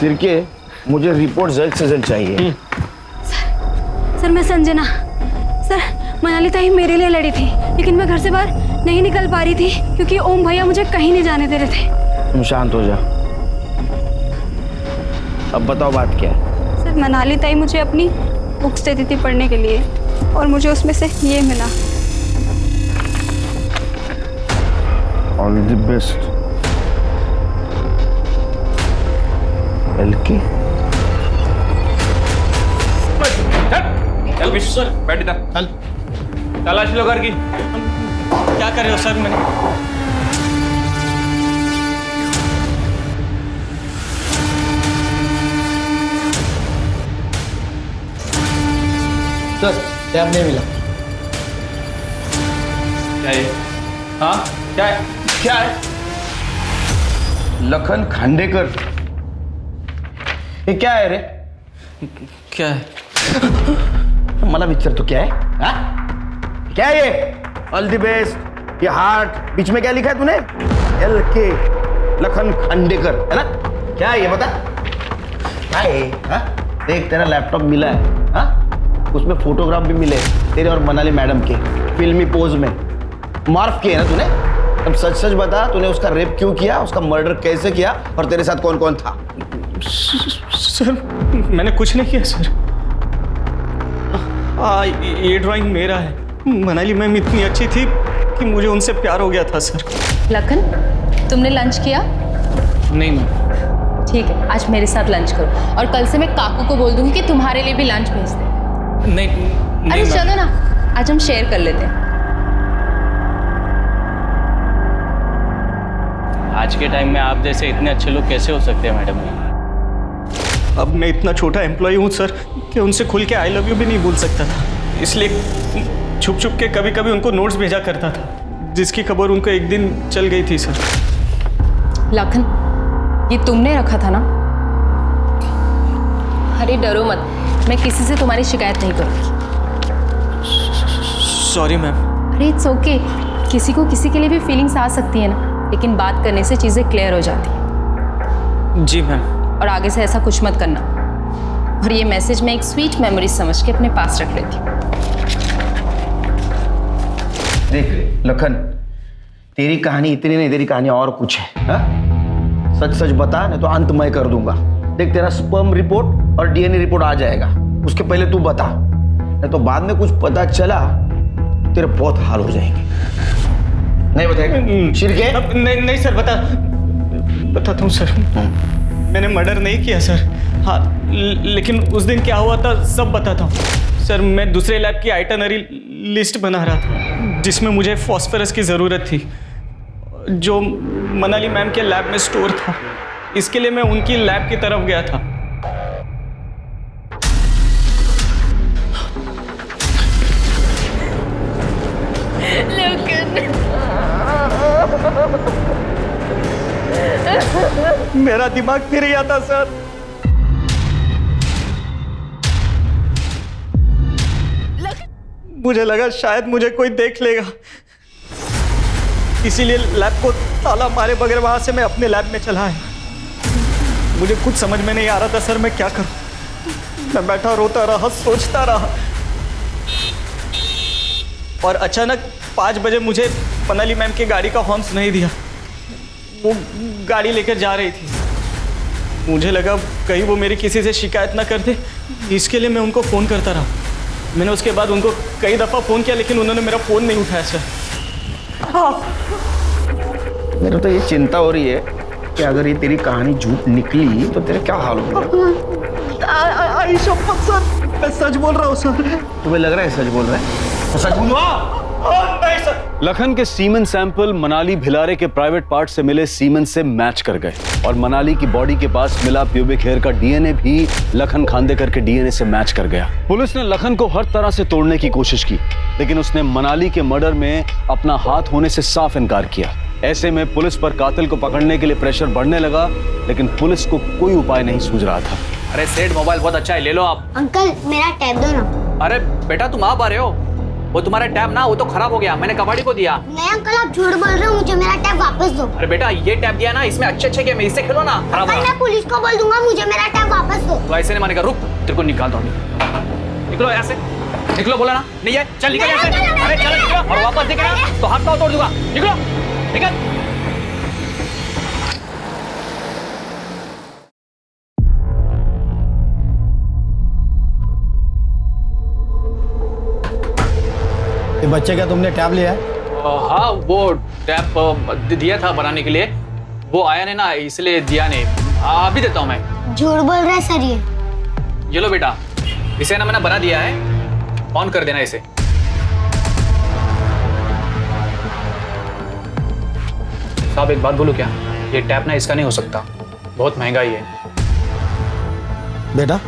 सिरके, मुझे रिपोर्ट जल्द से जल्द चाहिए। सर मैं संजना। सर मनाली ताई मेरे लिए लड़ी थी, लेकिन मैं घर से बाहर नहीं निकल पा रही थी क्योंकि ओम भैया मुझे कहीं नहीं जाने दे रहे थे। तुम शांत हो जा। अब बताओ बात क्या है? सर मनाली ताई मुझे अपनी बुक्स देती थी पढ़ने के लिए, और मुझे उसमें से ये मिला। All the best LK. चल विश्व सर, बैठ इधर। चल तलाश लो घर की। क्या कर रहे हो सर? मैंने सर टैब नहीं मिला। क्या है? हाँ क्या है? क्या है? लखन खांडेकर, ये क्या है रे? क्या है? मला विचार तो क्या है? हा? क्या है ये? ऑल द बेस्ट, ये हार्ट, बीच में क्या लिखा है तूने? LK, लखन खांडेकर, है ना? क्या है ये बता? क्या है? हा? देख तेरा लैपटॉप मिला है, हा? उसमें फोटोग्राफ भी मिले तेरे और मनाली मैडम के फिल्मी पोज में, मार्फ किए ना तूने? अब सच सच बता, तूने उसका रेप क्यों किया, उसका मर्डर कैसे किया, और तेरे साथ कौन कौन था? सर मैंने कुछ नहीं किया सर। ये ड्राइंग मेरा है। मनाली मैम इतनी अच्छी थी कि मुझे उनसे प्यार हो गया था सर। लखन, तुमने लंच किया? नहीं मैम। ठीक है, आज मेरे साथ लंच करो, और कल से मैं काकू को बोल दूंगी कि तुम्हारे लिए भी लंच भेज दे। नहीं अरे चलो ना, आज हम शेयर कर लेते हैं। आज के टाइम में आप जैसे इतने अच्छे लोग कैसे हो सकते हैं मैडम? अब मैं इतना छोटा एम्प्लॉय हूँ सर कि उनसे खुल के आई लव यू भी नहीं बोल सकता था, इसलिए छुप छुप के कभी कभी उनको नोट्स भेजा करता था, जिसकी खबर उनको एक दिन चल गई थी सर। लखन, ये तुमने रखा था ना? अरे डरो मत, मैं किसी से तुम्हारी शिकायत नहीं करूँगी। Sorry ma'am. अरे इट्स ओके, किसी को किसी के लिए भी फीलिंग्स आ सकती है ना, लेकिन बात करने से चीज़ें क्लियर हो जाती हैं। जी मैम। और आगे से ऐसा कुछ मत करना। और ये मैसेज मैं एक स्वीट मेमोरी समझ के अपने पास रख लेती हूँ। देख लखन, तेरी कहानी इतनी नहीं, तेरी कहानी और कुछ है। हा? सच सच बता, नहीं तो अंत मैं कर दूंगा। देख तेरा स्पर्म रिपोर्ट और DNA रिपोर्ट आ जाएगा, उसके पहले तू बता, नहीं तो बाद में कुछ पता चला तेरे बहुत हाल हो जाएंगे। नहीं बताएगा? शिरके? नहीं सर, बताता हूँ सर। मैंने मर्डर नहीं किया सर। हाँ, लेकिन उस दिन क्या हुआ था सब बताता हूँ सर। मैं दूसरे लैब की आइटनरी लिस्ट बना रहा था, जिसमें मुझे फॉस्फोरस की ज़रूरत थी, जो मनाली मैम के लैब में स्टोर था। इसके लिए मैं उनकी लैब की तरफ गया था। मेरा दिमाग फिर गया था सर। मुझे लगा शायद मुझे कोई देख लेगा, इसीलिए लैब को ताला मारे बगैर वहां से मैं अपने लैब में चला आया। मुझे कुछ समझ में नहीं आ रहा था सर, मैं क्या करूं। मैं बैठा रोता रहा, सोचता रहा, और अचानक 5 बजे मुझे मनाली मैम की गाड़ी का हॉर्न सुनाई दिया। वो गाड़ी लेकर जा रही थी। मुझे लगा कहीं वो मेरी किसी से शिकायत ना कर दे, इसके लिए मैं उनको फ़ोन करता रहा। मैंने उसके बाद उनको कई दफ़ा फ़ोन किया, लेकिन उन्होंने मेरा फ़ोन नहीं उठाया सर। मेरे तो ये चिंता हो रही है कि अगर ये तेरी कहानी झूठ निकली तो तेरा क्या हाल होगा। आई शपथ सर, मैं सच बोल रहा हूँ सर। तुम्हें लग रहा है सच बोल रहा है? तो सच बोलो। नहीं सर। लखन के सीमन सैंपल मनाली भिलारे के प्राइवेट पार्ट से मिले सीमन से मैच कर गए, और मनाली की बॉडी के पास मिला प्यूबिक हेयर का DNA भी लखन खांडेकर के DNA से मैच कर गया। पुलिस ने लखन को हर तरह से तोड़ने की कोशिश की, लेकिन उसने मनाली के मर्डर में अपना हाथ होने से साफ इनकार किया। ऐसे में पुलिस पर कातिल को पकड़ने के लिए प्रेशर बढ़ने लगा, लेकिन पुलिस को कोई उपाय नहीं सूझ रहा था। अरे सेठ, मोबाइल बहुत अच्छा है, ले लो आप। अंकल मेरा टैब दो ना। अरे बेटा, तुम आप आ रहे हो? वो तुम्हारा टैब ना वो तो खराब हो गया, मैंने कबाड़ी को दिया। नहीं अंकल आप झूठ बोल रहे हो, मुझे मेरा टैब वापस दो। अरे बेटा ये टैब दिया ना, इसमें अच्छे गेम है, इससे खेलो ना। खराब अंकल मैं पुलिस को बोल दूंगा, मुझे मेरा टैब वापस दो। तो ऐसे नहीं मानेगा, रुक तेरे को निकाल दो। निकलो यहाँ से, निकलो, बोला ना नहीं है, चल निकल यहाँ से। अरे चलो निकलो, और वापस दिखेगा तो हाथ पाँव तोड़ दूंगा। निकलो निकल। ये बच्चे का तुमने टैब लिया है? हाँ वो टैब दिया था बनाने के लिए, वो आया नहीं ना इसलिए दिया नहीं। अभी देता हूँ मैं। झूठ बोल रहा है सर ये लो बेटा, इसे ना मैंने बना दिया है, ऑन कर देना इसे। साहब एक बात बोलूं क्या, ये टैप ना इसका नहीं हो सकता, बहुत महंगा ही है। बेटा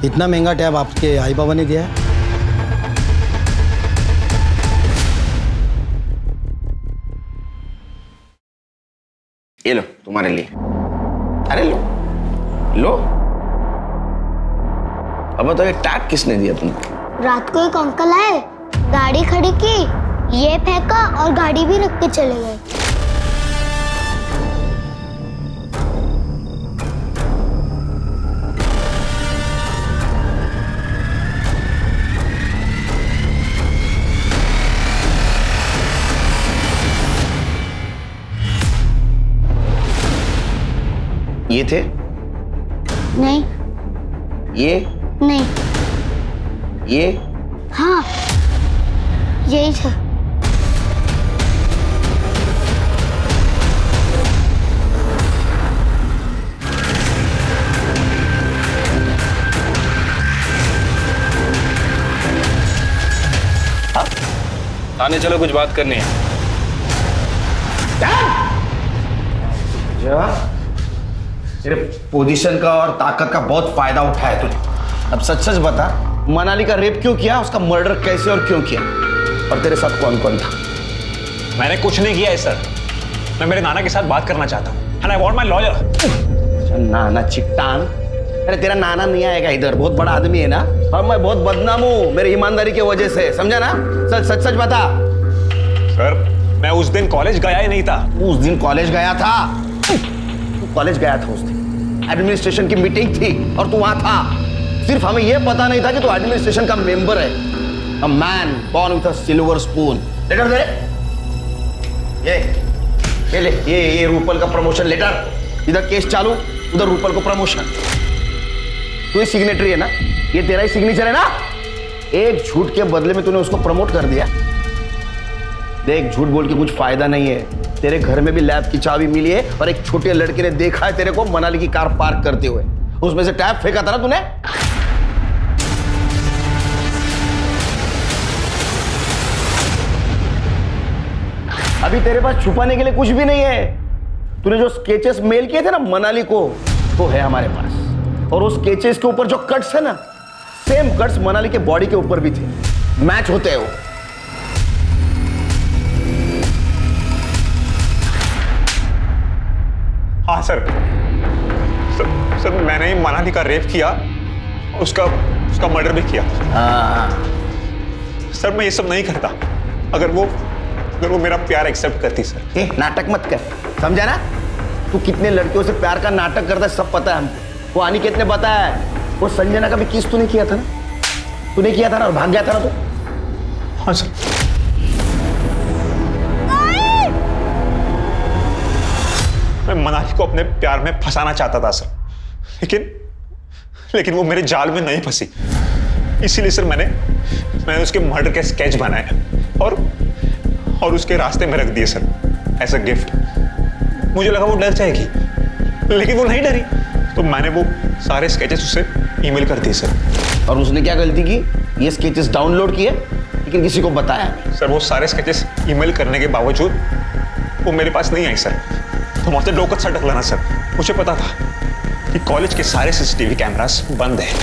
इतना महंगा टैब आपके आई बाबा ने दिया है? ये लो तुम्हारे लिए। अरे लो लो। अब बताओ ये टैग किसने दिया तुमको? रात को एक अंकल आए, गाड़ी खड़ी की, ये फेंका और गाड़ी भी रख के चले गए। ये थे? नहीं। ये? नहीं। ये? हाँ यही था। थाने चलो, कुछ बात करनी है। तेरे पोजीशन का और ताकत का बहुत फायदा उठाया तुझे। अब सच सच बता, मनाली का रेप क्यों किया, उसका मर्डर कैसे और क्यों किया, और तेरे साथ कौन कौन था? मैंने कुछ नहीं किया है सर, मैं मेरे नाना के साथ बात करना चाहता हूँ, and I want my lawyer. नाना चिट्टान? अरे तेरा नाना नहीं आएगा इधर, बहुत बड़ा आदमी है ना, और मैं बहुत बदनाम हूँ मेरी ईमानदारी की वजह से, समझा ना? सच सच बता। सर मैं उस दिन कॉलेज गया ही नहीं था। उस दिन कॉलेज गया था? कॉलेज गया था उस दिन, एडमिनिस्ट्रेशन की मीटिंग थी और तू वहां था। सिर्फ हमें यह पता नहीं था कि तू एडमिनिस्ट्रेशन का मेंबर है। A man born with a silver spoon. Letter दे। ये ले, ये रूपल का प्रमोशन लेटर। इधर केस चालू, उधर रूपल को प्रमोशन। तू ही सिग्नेटरी है ना, ये तेरा ही सिग्नेचर है ना? एक झूठ के बदले में तूने उसको प्रमोट कर दिया। देख झूठ बोल के कुछ फायदा नहीं है, तेरे घर में भी लैब की चाबी मिली है और एक छोटे लड़के ने देखा है तेरे को मनाली की कार पार्क करते हुए, उसमें से टैब फेंका था ना तूने। अभी तेरे पास छुपाने के लिए कुछ भी नहीं है। तूने जो स्केचेस मेल किए थे ना मनाली को, वो है हमारे पास, और उस स्केचेस के ऊपर जो कट्स है ना, सेम कट्स मनाली के बॉडी के ऊपर भी थे, मैच होते हैं वो। हाँ सर, सर मैंने ही मनाली का रेप किया, उसका मर्डर भी किया। सर मैं ये सब नहीं करता अगर वो मेरा प्यार एक्सेप्ट करती। सर नाटक मत कर, समझा ना? तू कितने लड़कियों से प्यार का नाटक करता है सब पता है हमको। वो अनिकेत ने बताया है, वो संजना का भी किस तूने किया था ना, तूने किया था ना और भाग गया था ना तू। हाँ सर। मैं मनाली को अपने प्यार में फंसाना चाहता था सर, लेकिन वो मेरे जाल में नहीं फंसी। इसीलिए सर मैंने उसके मर्डर के स्केच बनाए और उसके रास्ते में रख दिए सर, एज अ गिफ्ट। मुझे लगा वो डर जाएगी, लेकिन वो नहीं डरी, तो मैंने वो सारे स्केचेस उसे ईमेल कर दिए सर। और उसने क्या गलती की? ये स्केचेस डाउनलोड किए लेकिन किसी को बताया नहीं। सर वो सारे स्केचेस ईमेल करने के बावजूद वो मेरे पास नहीं आई सर। तो मुझसे डोकत सटक लेना सर, मुझे पता था कि कॉलेज के सारे सीसीटीवी कैमरास बंद हैं।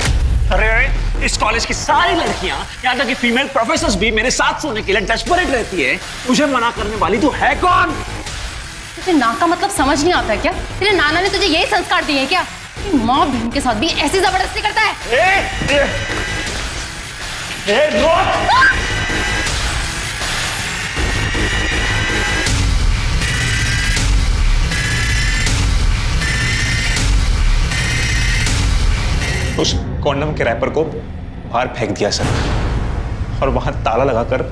अरे इस कॉलेज की सारी लड़कियां, यहाँ तक कि फीमेल प्रोफेसर्स भी मेरे साथ सोने के लिए डेस्परेट रहती है। मुझे मना करने वाली तू है कौन? तुझे ना का मतलब समझ नहीं आता है क्या? तेरे नाना ने तुझे यही संस्कार दिए हैं क्या कि माँ बहन के साथ भी ऐसी जबरदस्ती करता है? कॉन्डम के रैपर को बाहर फेंक दिया सर, और वहां ताला लगाकर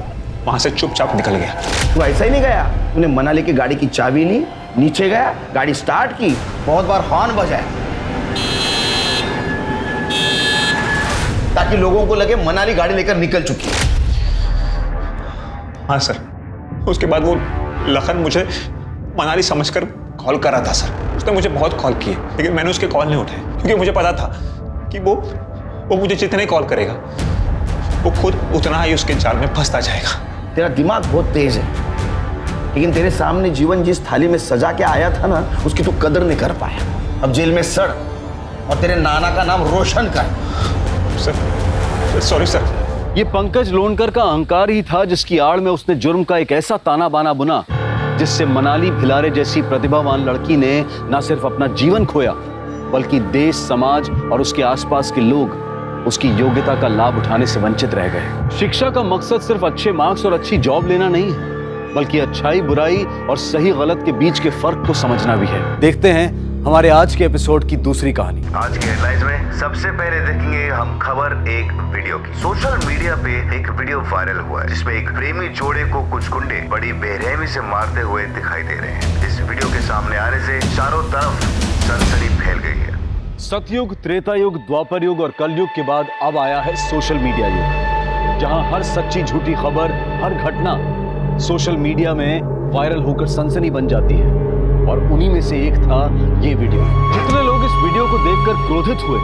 वहां से चुपचाप निकल गया। तू ऐसा ही नहीं गया, तूने मनाली की गाड़ी की चाबी ली, नीचे गया, गाड़ी स्टार्ट की, बहुत बार हॉर्न बजाया ताकि लोगों को लगे मनाली गाड़ी लेकर निकल चुकी है। हाँ सर, उसके बाद वो लखन मुझे मनाली समझकर कॉल कर रहा था सर। उसने मुझे बहुत कॉल किए, लेकिन मैंने उसके कॉल नहीं उठाए क्योंकि मुझे पता था कि वो मुझे जितने कॉल करेगा वो खुद उतना ही उसके जाल में फंसता जाएगा। तेरा दिमाग बहुत तेज है, लेकिन तेरे सामने जीवन जिस थाली में सजा के आया था ना, उसकी तू कदर नहीं कर पाया। अब जेल में सड़ और तेरे नाना का नाम रोशन कर। Sir sorry sir. ये पंकज लोनकर का अहंकार ही था जिसकी आड़ में उसने जुर्म का एक ऐसा ताना बाना बुना जिससे मनाली भिलारे जैसी प्रतिभावान लड़की ने न सिर्फ अपना जीवन खोया, बल्कि देश, समाज और उसके आसपास के लोग उसकी योग्यता का लाभ उठाने से वंचित रह गए। शिक्षा का मकसद सिर्फ अच्छे मार्क्स और अच्छी जॉब लेना नहीं है, बल्कि अच्छाई, बुराई और सही गलत के बीच के फर्क को समझना भी है। देखते हैं हमारे आज के एपिसोड की दूसरी कहानी। आज के हेडलाइंस में सबसे पहले देखेंगे हम खबर एक वीडियो की। सोशल मीडिया पे एक वीडियो वायरल हुआ है जिसमें एक प्रेमी जोड़े को कुछ गुंडे बड़ी बेरहमी से मारते हुए दिखाई दे रहे हैं। इस वीडियो के सामने आने से चारों तरफ सनसनी फैल गई है। सतयुग, त्रेता युग, द्वापर युग और कलयुग के बाद अब आया है सोशल मीडिया युग, जहां हर सच्ची झूठी खबर, हर घटना सोशल मीडिया में वायरल होकर सनसनी बन जाती है। और उन्हीं में से एक था ये वीडियो। जितने लोग इस वीडियो को देखकर क्रोधित हुए,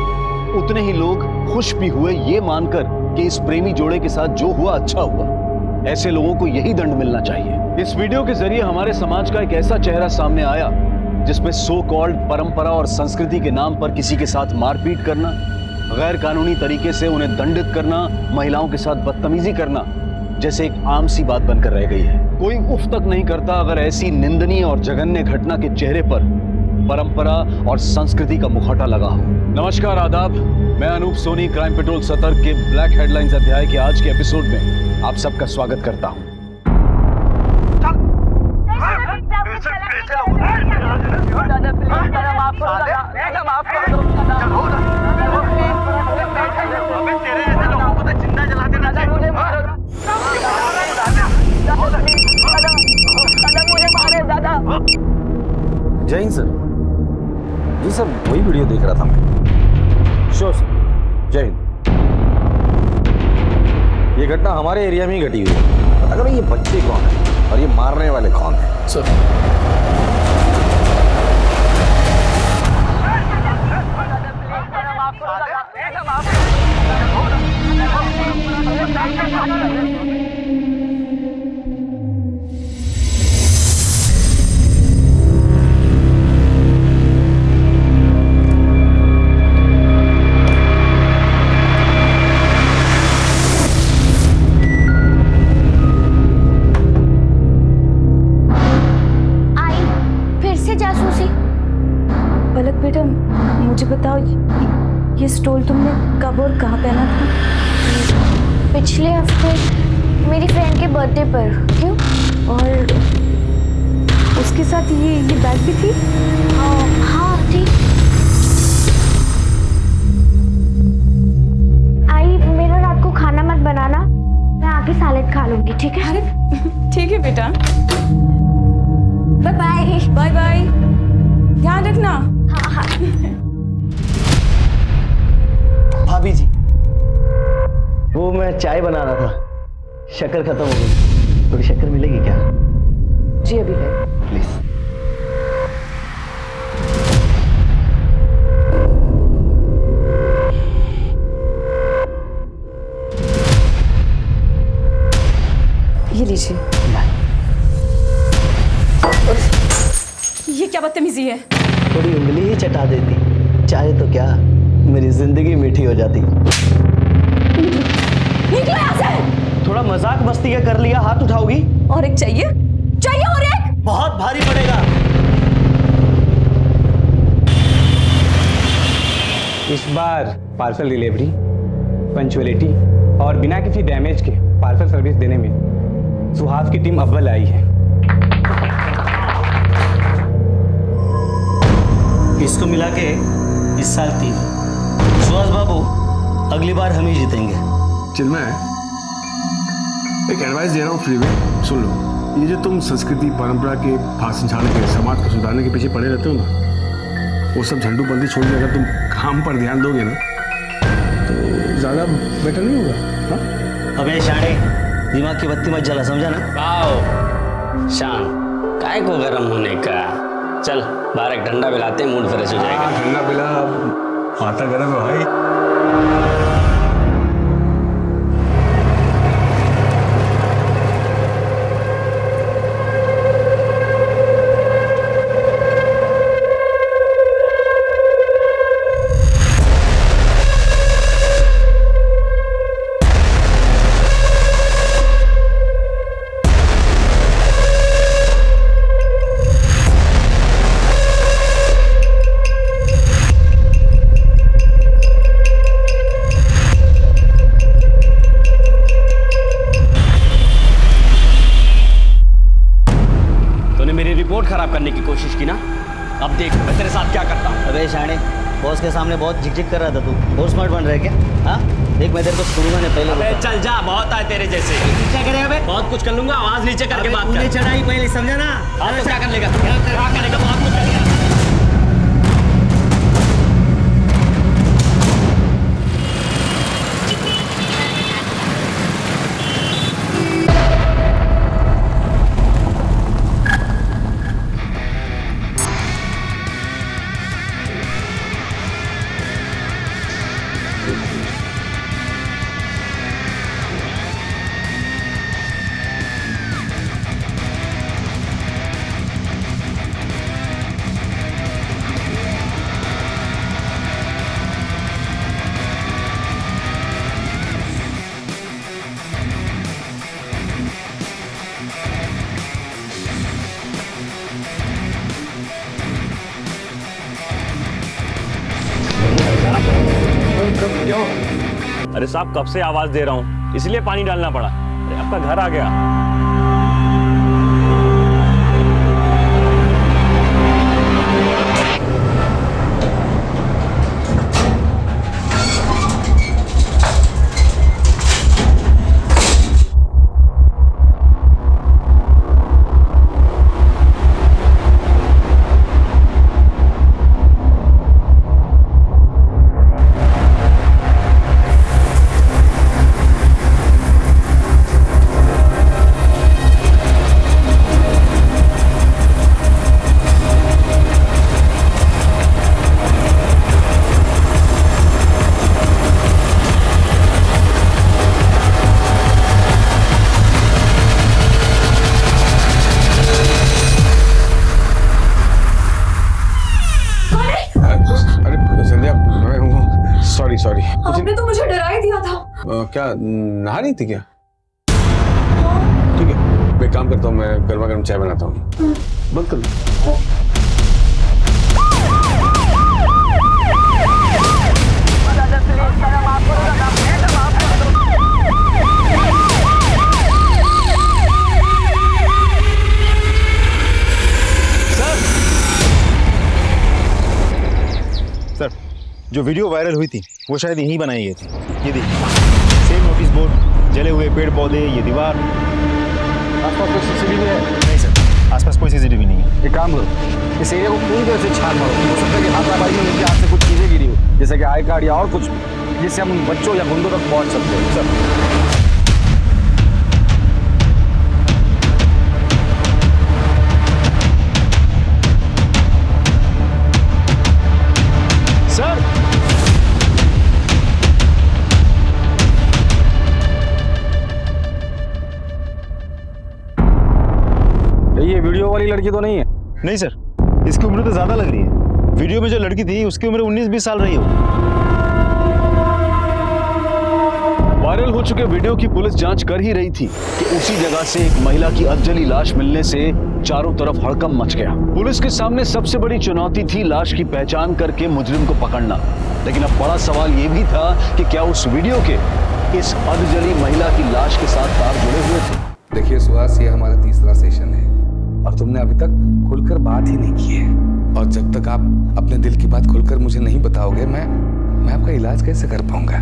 उतने ही लोग खुश भी हुए ये मानकर कि इस प्रेमी जोड़े के साथ जो हुआ अच्छा हुआ। ऐसे लोगों को यही दंड मिलना चाहिए। इस वीडियो के जरिए हमारे समाज का एक ऐसा चेहरा सामने आया जिसमें सो कॉल्ड परंपरा और संस्कृति के नाम पर किसी के साथ मारपीट करना, गैर कानूनी तरीके से उन्हें दंडित करना, महिलाओं के साथ बदतमीजी करना जैसे एक आम सी बात बनकर रह गई है। कोई उफ तक नहीं करता अगर ऐसी निंदनीय और जघन्य घटना के चेहरे पर परंपरा और संस्कृति का मुखौटा लगा हो। नमस्कार, आदाब। मैं अनूप सोनी क्राइम पेट्रोल सतर्क के ब्लैक हेडलाइंस अध्याय के आज के एपिसोड में आप सबका स्वागत करता हूं। जय हिंद सर। जी सर, वही वीडियो देख रहा था मैं। श्योर सर, जय हिंद। ये घटना हमारे एरिया में ही घटी हुई है। पता करो ये बच्चे कौन है और ये मारने वाले कौन है सर। पलक बेटा, मुझे बताओ ये स्टोल तुमने कब और कहाँ पहना था? पिछले हफ्ते मेरी फ्रेंड के बर्थडे पर। क्यों? और उसके साथ ये बैग भी थी? हाँ थी। आई, मेरा रात को खाना मत बनाना, मैं आके सैलेड खा लूंगी, ठीक है? अरे ठीक है बेटा, बाय बाय। बाय बाय, ध्यान रखना। हाँ हाँ। भाभी जी, वो मैं चाय बना रहा था, शक्कर खत्म हो गई, थोड़ी शक्कर मिलेगी क्या? जी अभी है। प्लीज। ये लीजिए। ये क्या बदतमीजी है? थोड़ी उंगली ही चटा देती, चाहे तो क्या मेरी जिंदगी मीठी हो जाती। निकलो यहाँ से। थोड़ा मजाक मस्ती का कर लिया, हाथ उठाओगी? और एक चाहिए? चाहिए और एक? बहुत भारी पड़ेगा। इस बार पार्सल डिलीवरी, पंचुअलिटी और बिना किसी डैमेज के पार्सल सर्विस देने में सुहास की टीम अव्वल आई है। इसको मिला के इस साल 3। सुहास बाबू, अगली बार हम ही जीतेंगे। चिन्मय, एक एडवाइस दे रहा हूँ फ्री में, सुन लो। ये जो तुम संस्कृति परंपरा के फांसी झाड़ के समाज को सुधारने के पीछे पड़े रहते हो ना, वो सब झंडूबंदी छोड़ के अगर तुम काम पर ध्यान दोगे ना तो ज़्यादा बेटर नहीं होगा। हाँ? अबे शाणे, दिमाग की बत्ती मत जला, समझा ना? वाओ शान, काय को गर्म होने का। चल बाहर एक ठंडा पिलाते हैं, मूड फ्रेश हो जाएगा। ठंडा पिला, माथा गर्म है भाई। रिपोर्ट खराब करने की कोशिश की ना, अब देख मैं तेरे साथ क्या करता हूँ। अबे शाणे, बॉस के सामने बहुत झिकझिक कर रहा था तू, बहुत स्मार्ट बन रहा है क्या? हाँ देख, मैं तेरे को शुरू में पहले। अबे चल जा, बहुत आए तेरे जैसे। क्या करेगा बे? बहुत कुछ कर लूंगा, आवाज नीचे करके बात कर। चढ़ाई पहले, समझा ना? हाँ तो क्या कर लेगा? क्या करेगा? बहुत कुछ करेगा। अरे साहब, कब से आवाज दे रहा हूँ, इसलिए पानी डालना पड़ा। अरे आपका घर आ गया। सॉरी। आपने तो मुझे डरा ही दिया था। क्या नहा रही थी क्या? ठीक है, मैं काम करता हूँ, मैं गर्मा गर्म चाय बनाता हूँ। बंद कर लो। सर, जो वीडियो वायरल हुई थी वो शायद यहीं बनाई गई थी। ये देखिए, सेम नोटिस बोर्ड, जले हुए पेड़ पौधे, ये दीवार। आसपास कोई सीसीटीवी है? नहीं सर, आसपास कोई सीसीटीवी नहीं है। एक काम करो, इस एरिया को पूरी तरह से छान मारो। हो सकता है कि हाथापाई में उनके हाथ से कुछ चीजें गिरी हो, जैसे कि आई कार्ड या और कुछ, जिससे हम उन बच्चों या गुंडों तक पहुंच सकते हैं। सर, ये वीडियो वाली लड़की तो नहीं है? नहीं सर, इसकी उम्र तो ज्यादा लग रही है। वीडियो में जो लड़की थी उसकी उम्र 19-20 साल रही हो। वायरल हो चुके वीडियो की पुलिस जांच कर ही रही थी कि उसी जगह से एक महिला की अधजली लाश मिलने से चारों तरफ हड़कंप मच गया। पुलिस के सामने सबसे बड़ी चुनौती थी लाश की पहचान करके मुजरिम को पकड़ना। लेकिन अब बड़ा सवाल ये भी था कि क्या उस वीडियो के इस अधजली महिला की लाश के साथ तार जुड़े हुए थे। देखिए सुहास, ये हमारा तीसरा सेशन है और तुमने अभी तक खुलकर बात ही नहीं की है। और जब तक आप अपने दिल की बात खुलकर मुझे नहीं बताओगे, मैं आपका इलाज कैसे कर पाऊंगा?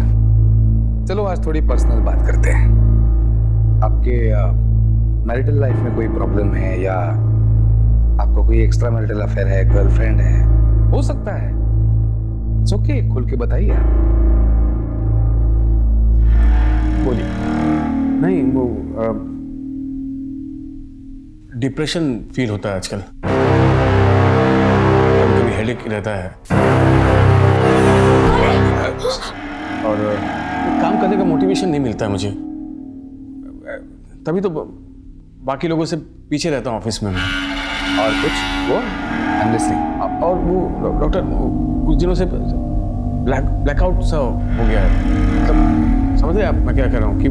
चलो आज थोड़ी पर्सनल बात करते हैं। आपके मैरिटल लाइफ में कोई प्रॉब्लम है या आपको कोई एक्स्ट्रा मैरिटल अफेयर है, गर्लफ्रेंड है, हो सकता है। इट्स ओके, खुल के बताइए आप। बोलिए। नहीं वो डिप्रेशन फील होता है आजकल, कभी कभी हेडेक रहता है और काम करने का मोटिवेशन नहीं मिलता है मुझे, तभी तो बाकी लोगों से पीछे रहता हूँ ऑफिस में मैं। और कुछ वो आई एम लिसनिंग। और वो डॉक्टर कुछ दिनों से ब्लैकआउट सा हो गया है, मतलब समझ रहे आप मैं क्या कर रहा हूँ कि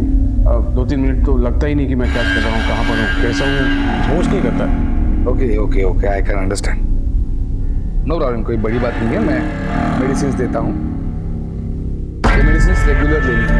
2-3 मिनट तो लगता ही नहीं कि मैं क्या कर रहा हूँ, कहाँ पर हूँ, कैसा हूँ, होश नहीं करता। Okay okay okay, I can understand. No problem, कोई बड़ी बात नहीं है। मैं मेडिसिन देता हूँ, ये मेडिसिन रेगुलर लेनी है।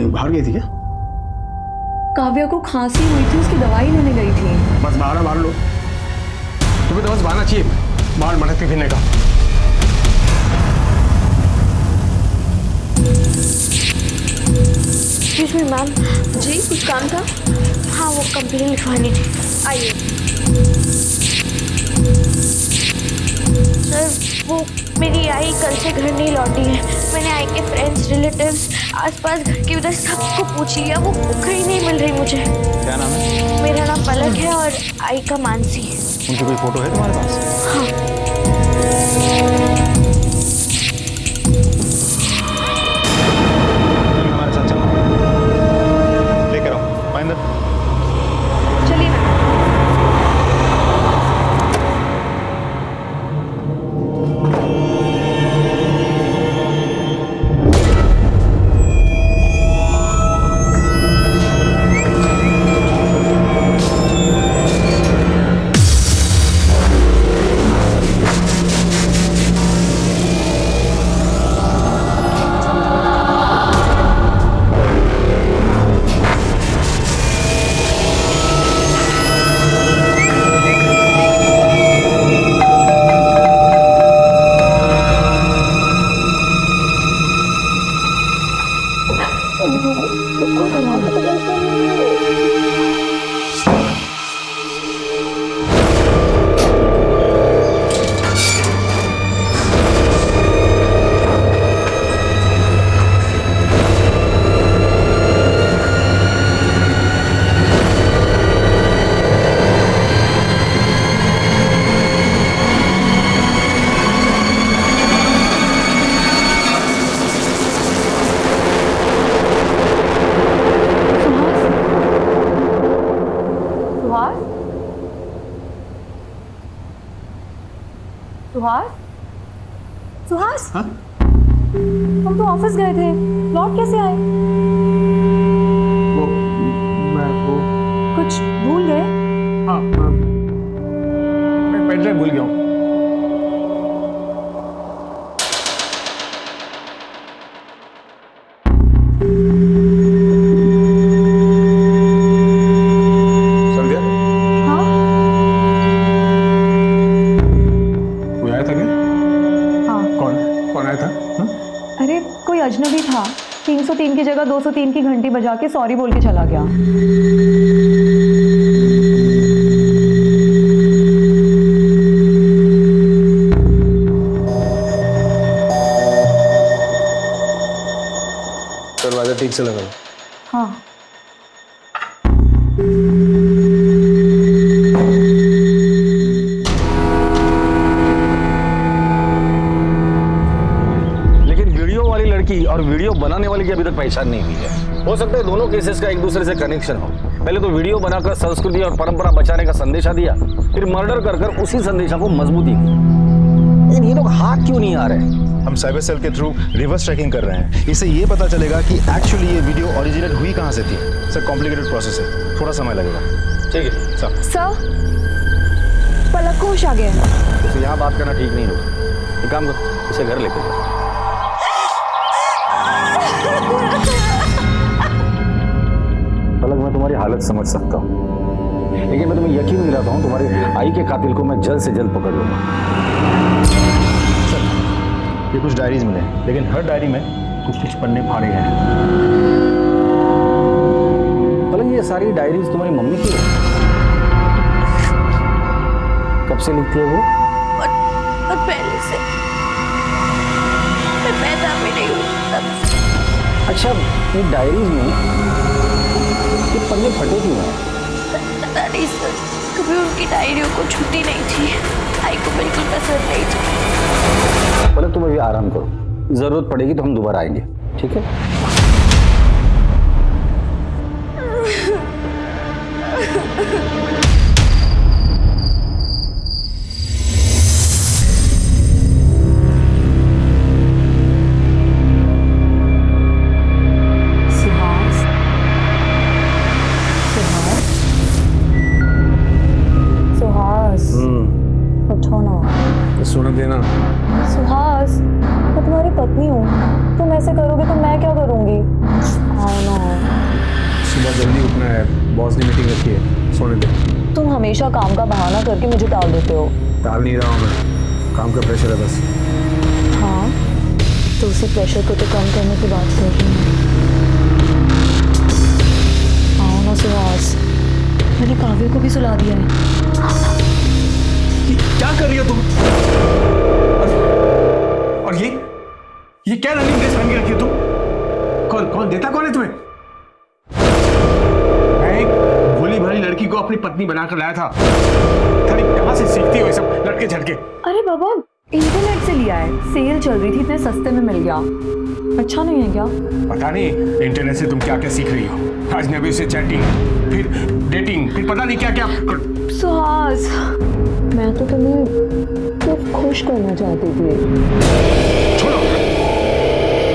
बाहर गई थी क्या? काव्या को खांसी हुई थी, उसकी दवाई लेने गई थी। बस बाहर लो, तुम्हें तो बस बहाना चाहिए बाहर मटकते फिरने का। Excuse me ma'am. जी कुछ काम था? हाँ वो कंप्लेन लिखवानी थी। आइए। सर वो मेरी आई कल से घर नहीं लौटी है। मैंने आई के फ्रेंड्स, रिलेटिव्स, आसपास घर की उधर सबको पूछ लिया, वो कहीं नहीं मिल रही मुझे। क्या नाम है? मेरा नाम पलक है और आई का मानसी है। उनकी कोई फोटो है तुम्हारे पास? हाँ। हमारे साथ चलो, लेकर आओ महेंद्र। चलिए ना। सुहास? सुहास? हाँ? हम तो ऑफिस गए थे, लौट कैसे आए? वो कुछ भूल गए? हाँ मैं पेन ड्राइव भूल गया हूँ। संध्या? हाँ? कोई आया था क्या? हाँ। कौन आया था? हाँ? अरे कोई अजनबी था, 303 की जगह 203 की घंटी बजा के सॉरी बोल के चला गया। दरवाजा ठीक से लगाओ। हाँ। लेकिन वीडियो वाली लड़की और वीडियो बनाने वाले की अभी तक पहचान नहीं हुई है। हो सकता है दोनों केसेस का एक दूसरे से कनेक्शन हो। पहले तो वीडियो बनाकर संस्कृति और परंपरा बचाने का संदेशा दिया, फिर मर्डर कर उसी संदेशा को मजबूती दी। लेकिन ये लोग हाथ क्यों नहीं आ रहे? हम साइबर सेल के थ्रू रिवर्स ट्रैकिंग कर रहे हैं। इससे ये पता चलेगा कि एक्चुअली ये वीडियो ओरिजिनेट हुई कहाँ से थी। सर कॉम्प्लिकेटेड प्रोसेस है, थोड़ा समय लगेगा। ठीक है सर, पलक को होश आ गया है। इसे यहाँ बात करना ठीक नहीं होगा। एक काम करो, इसे घर लेकर जाओ। पलक, मैं तुम्हारी हालत समझ सकता हूँ, लेकिन मैं तुम्हें यकीन दिलाता हूँ तुम्हारी आई के कातिल को मैं जल्द से जल्द पकड़ लूंगा। ये कुछ डायरीज मिले, लेकिन हर डायरी में कुछ पन्ने फाड़े हैं। पलक, ये सारी डायरीज तुम्हारी मम्मी की है? कब से लिखती है वो? बहुत पहले से, मैं पैदा भी नहीं हुई तब से। अच्छा, ये डायरीज में ये पन्ने फटे क्यों हैं? पता नहीं सर, कभी उनकी डायरियों को छुट्टी नहीं थी। आई को बिल्कुल पसंद नहीं थी। पलक, तुम अभी आराम करो, जरूरत पड़ेगी तो हम दोबारा आएंगे, ठीक है? उठो ना। सुन देना। सुहास, मैं तुम्हारी पत्नी हूँ, तुम ऐसे करोगे तो मैं क्या करूँगी? आओ ना। सुबह जल्दी उठना है, बॉस ने मीटिंग रखी है, सोने दे। तुम हमेशा काम का बहाना करके मुझे टाल देते हो। टाल नहीं रहा हूँ मैं, काम का प्रेशर है बस। हाँ, तो उसी प्रेशर को तो कम करने की बात कर रही हूँ। आओ ना सुहास, मैंने काव्य को भी सुला दिया है। क्या कर रही हो तुम? और ये क्या रनिंग ड्रेस पहन के रखी हो तुम? कौन देता कौन है तुम्हें? मैं एक भोली भाली लड़की को अपनी पत्नी बनाकर लाया था। कहाँ से सीखती हो ये सब लड़के झड़के? अरे बाबा, इंटरनेट से लिया है, सेल चल रही थी, इतने सस्ते में मिल गया। अच्छा नहीं है क्या? पता नहीं इंटरनेट से तुम क्या क्या सीख रही हो। अजनबी से चैटिंग, फिर डेटिंग, फिर पता नहीं क्या क्या। सुहास, मैं तो तुम्हें सिर्फ खुश करना चाहती थी। छोड़ो,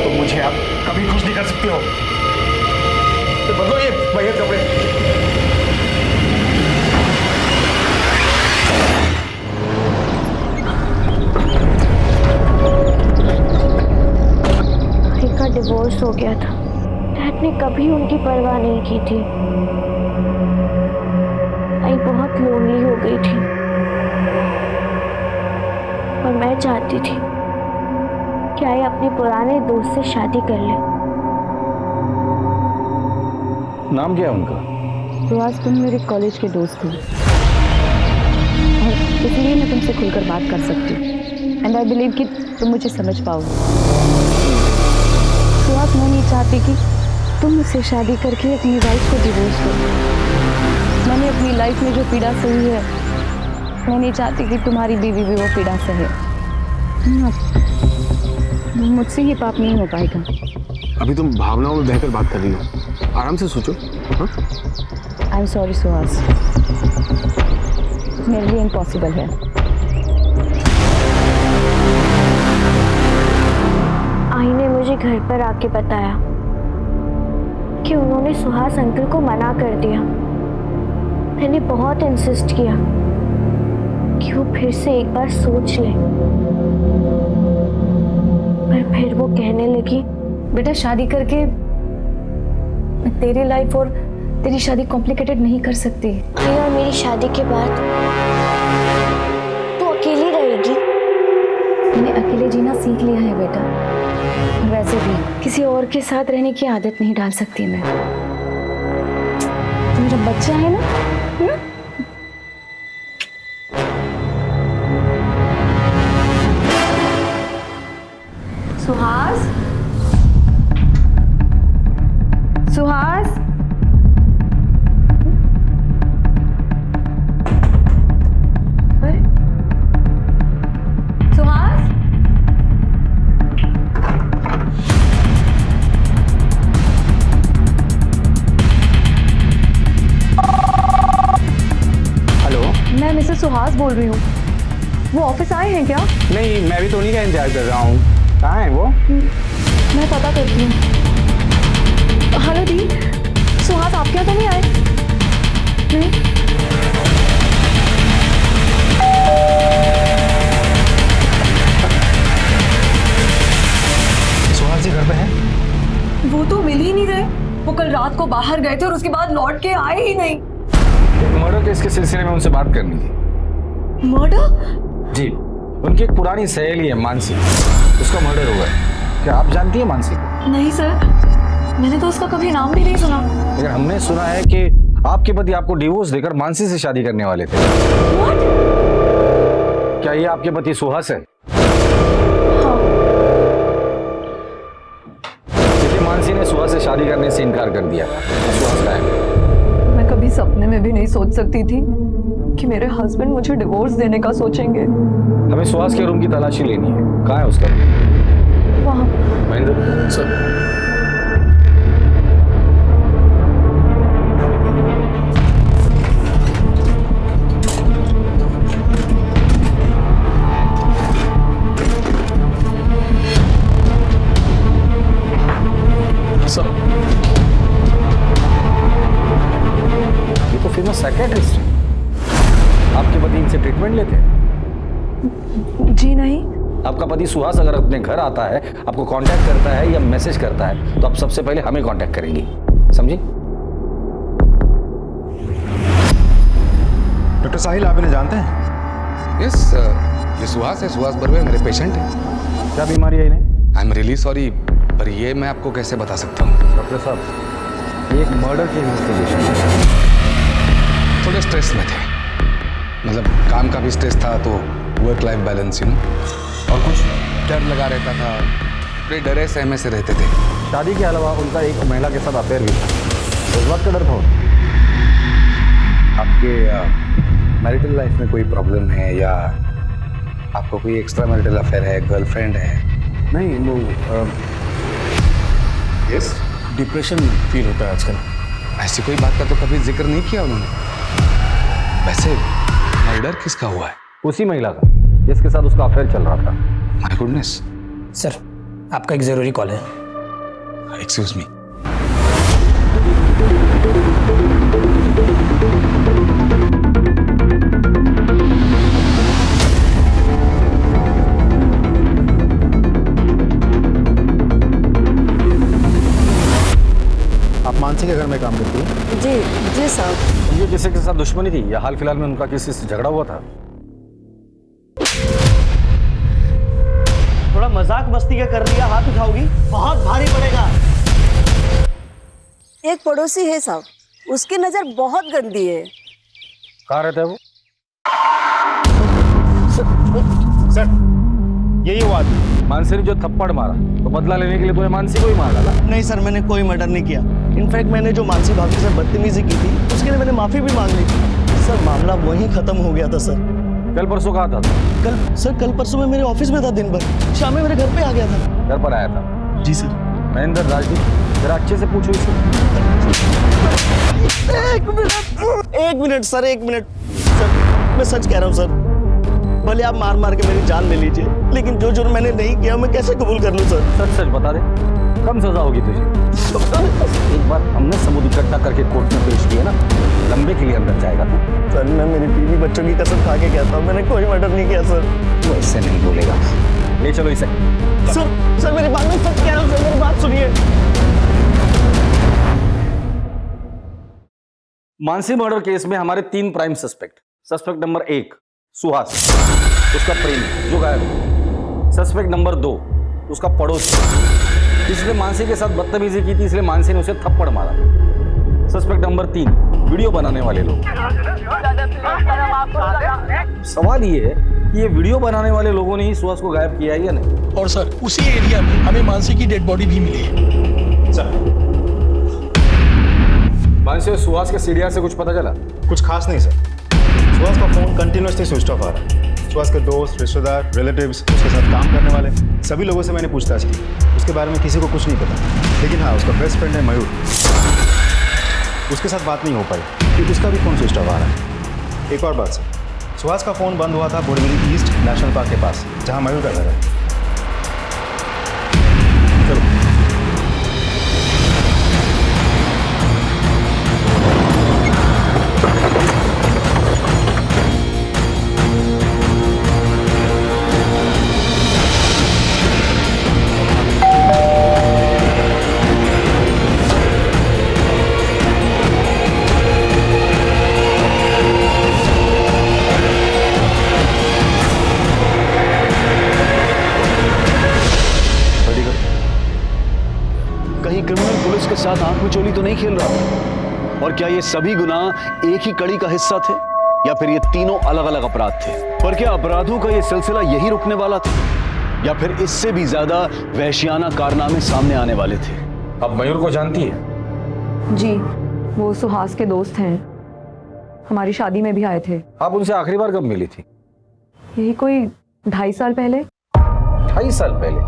तुम मुझे अब कभी खुश नहीं कर सकते हो। तो बदलो ये भैया कपड़े। भाई का डिवोर्स हो गया था, डैड ने कभी उनकी परवाह नहीं की थी। आई बहुत लोनली हो गई थी और मैं चाहती थी कि आई अपने पुराने दोस्त से शादी कर ले। नाम क्या है उनका? तो आज तुम मेरे कॉलेज के दोस्त थे और इसलिए मैं तुमसे खुलकर बात कर सकती हूँ। एंड आई बिलीव कि तुम मुझे समझ पाओगे। तो आज मैं नहीं चाहती कि तुम मुझसे शादी करके अपनी वाइफ को डिवोर्स दो। मैंने अपनी लाइफ में जो पीड़ा सही है, मैं नहीं चाहती कि तुम्हारी बीवी भी वो पीड़ा सहे। मुझसे ये पाप नहीं हो पाएगा। अभी तुम भावनाओं में बहकर बात कर रही हो, आराम से सोचो। आई एम सॉरी सुहास, मेरे लिए इम्पॉसिबल है। आई ने मुझे घर पर आके बताया कि उन्होंने सुहास अंकल को मना कर दिया। मैंने बहुत इंसिस्ट किया कि वो फिर से एक बार सोच ले, पर फिर वो कहने लगी, बेटा शादी करके मैं तेरी लाइफ और तेरी शादी कॉम्प्लिकेटेड नहीं कर सकती। आई और मेरी शादी के बाद तू अकेली रहेगी। मैंने अकेले जीना सीख लिया है बेटा, और वैसे भी किसी और के साथ रहने की आदत नहीं डाल सकती मैं। तो मेरा बच्चा है ना, सुहास, सुहास, अरे सुहास, हेलो। मैं मिसेस सुहास बोल रही हूँ। वो ऑफिस आए हैं क्या? नहीं, मैं भी तो उन्हीं का इंतजार कर रहा हूँ। कहाँ है वो? मैं पता करती हूँ। हेलो दी, सुहास आपके यहाँ तो नहीं आए? नहीं? सुहास जी घर पे हैं? वो तो मिल ही नहीं रहे। वो कल रात को बाहर गए थे और उसके बाद लौट के आए ही नहीं। एक मर्डर केस के सिलसिले में उनसे बात करनी थी। मर्डर? जी, उनकी एक पुरानी सहेली है मानसी, उसका मर्डर हुआ है। क्या आप जानती हैं मानसी को? नहीं सर, मैंने तो उसका कभी नाम भी नहीं सुना। लेकिन हमने सुना है कि आपके पति आपको डिवोर्स देकर मानसी से शादी करने वाले थे। क्या ये आपके पति सुहास है? लेकिन मानसी ने सुहास से शादी करने से इनकार कर दिया। सुहास का है। मैं कभी सपने में भी नहीं सोच सकती थी कि मेरे हस्बैंड मुझे डिवोर्स देने का सोचेंगे। हमें सुहास के रूम की तलाशी लेनी है। कहाँ है उसका? वहाँ। महेंद्र सर। ये तो फेमस साइकियाट्रिस्ट है। आपके पति इनसे ट्रीटमेंट लेते हैं? जी नहीं। आपका पति सुहास अगर अपने घर आता है, आपको कांटेक्ट करता है या मैसेज करता है, तो आप सबसे पहले हमें कांटेक्ट करेंगी, समझी? डॉक्टर साहिल, आप इन्हें जानते हैं? यस, ये सुहास है, सुहास बर्वे मेरे पेशेंट हैं। क्या बीमारी है इन्हें? आई एम रियली सॉरी, पर ये मैं आपको कैसे बता सकता हूँ? डॉक्टर साहब, ये एक मर्डर की इन्वेस्टिगेशन है। थोड़े स्ट्रेस में थे, मतलब काम का भी स्ट्रेस था, तो work life balance, you know. और कुछ डर लगा रहता था, बड़े डरे सहमे से रहते थे। शादी के अलावा उनका एक महिला के साथ अफेयर भी था। उस बात का डर था? आपके मैरिटल लाइफ में कोई प्रॉब्लम है या आपको कोई एक्स्ट्रा मैरिटल अफेयर है, गर्लफ्रेंड है? नहीं, वो यस, डिप्रेशन फील होता है आजकल। ऐसी कोई बात का तो कभी जिक्र नहीं किया उन्होंने। वैसे मर्डर किसका हुआ है? उसी महिला का जिसके साथ उसका अफेयर चल रहा था। My goodness. सर, आपका एक जरूरी कॉल है। Excuse me. आप मानसी के घर में काम करती हैं? जी साहब। उनकी किसी के साथ दुश्मनी थी या हाल फिलहाल में उनका किसी से झगड़ा हुआ था? थोड़ा मजाक मस्ती का कर दिया, हाथ उठाओगी? बहुत भारी पड़ेगा। एक पड़ोसी है साहब, उसकी नजर बहुत गंदी है। कहाँ रहता है वो? सर, यही हुआ आदमी मानसी ने जो थप्पड़ मारा, तो बदला लेने के लिए तुम्हें मानसी को ही मार डाला? नहीं सर, मैंने कोई मर्डर नहीं किया। इनफैक्ट मैंने जो मानसी भाभी से बदतमीजी की थी, उसके लिए मैंने माफी भी मांग ली थी। सर, मामला वहीं खत्म हो गया था सर। कल परसों कहाँ था? कल परसों में मेरे ऑफिस में था दिन भर, शाम में मेरे घर पे आ गया था। घर पर आया था? जी सर। महेंद्र, राजदीप, जरा अच्छे से पूछो इसे। एक मिनट सर, एक मिनट सर, मैं सच कह रहा हूँ सर। भले आप मार मार के मेरी जान ले लीजिए, लेकिन जो जुर्म मैंने नहीं किया मैं कैसे कबूल कर लूँ सर? सच सच बता दे, कम सजा होगी तुझे। एक बार हमने सबूत इकट्ठा करके कोर्ट में पेश किया ना, लंबे के लिए अंदर जाएगा तू। सर, मैं मेरी बीवी बच्चों की कसम खा के कहता हूँ, मैंने कोई मर्डर नहीं किया सर। वो ऐसे नहीं बोलेगा। ले चलो इसे। सर मेरी बात, मैं सच कह रहा हूँ सर, मेरी बात सुनिए। मानसी मर्डर केस में हमारे 3 prime suspect. Suspect number 1 Suhas, उसका प्रेमी जो गायब है। सस्पेक्ट नंबर 2 उसका पड़ोसी, जिसने मानसी के साथ बदतमीजी की थी, इसलिए मानसी ने उसे थप्पड़ मारा। सस्पेक्ट नंबर 3 वीडियो बनाने वाले लोग। सवाल ये है कि ये वीडियो बनाने वाले लोगों ने ही सुहास को गायब किया है या नहीं? और सर, उसी एरिया में हमें मानसी की डेड बॉडी भी मिली है। सर, सुहास के सीडीआर से कुछ पता चला? कुछ खास नहीं सर। सुहास का फोन कंटिन्यूसली स्विच ऑफ आ रहा है। सुहास के दोस्त, रिश्तेदार, रिलेटिव्स, उसके साथ काम करने वाले सभी लोगों से मैंने पूछताछ की। उसके बारे में किसी को कुछ नहीं पता। लेकिन हाँ, उसका बेस्ट फ्रेंड है मयूर, उसके साथ बात नहीं हो पाई क्योंकि उसका भी फ़ोन स्विच ऑफ आ रहा है। एक और बात सर, सुहास का फ़ोन बंद हुआ था बोरीवली ईस्ट नेशनल पार्क के पास, जहाँ मयूर का घर है। चलो। के साथ आंख मिचौली तो नहीं खेल रहा था? और क्या ये सभी गुनाह एक ही कड़ी का हिस्सा थे या फिर ये तीनों अलग अलग अपराध थे? पर क्या अपराधों का ये सिलसिला यही रुकने वाला था या फिर इससे भी ज्यादा वहशियाना कारनामे सामने आने वाले थे? अब मयूर को जानती है? जी, वो सुहास के दोस्त हैं, हमारी शादी में भी आए थे। आप उनसे आखिरी बार कब मिली थी? यही कोई 2.5 साल पहले। 2.5 साल पहले?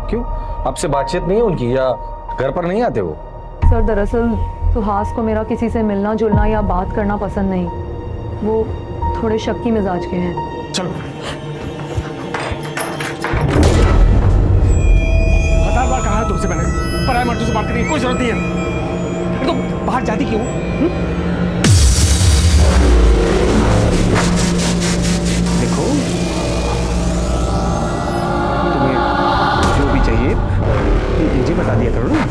क्यों, आपसे बातचीत नहीं है उनकी या घर पर नहीं आते वो? सर दरअसल सुहास को मेरा किसी से मिलना जुलना या बात करना पसंद नहीं, वो थोड़े शक्की मिजाज के हैं। चलो। हजार बार कहा है तुमसे मैंने, पराये मर्दों से बात करने की कोई जरूरत नहीं है। तो बाहर जाती क्यों? देखो, तुम्हें जो भी चाहिए जी बता दिया करो ना,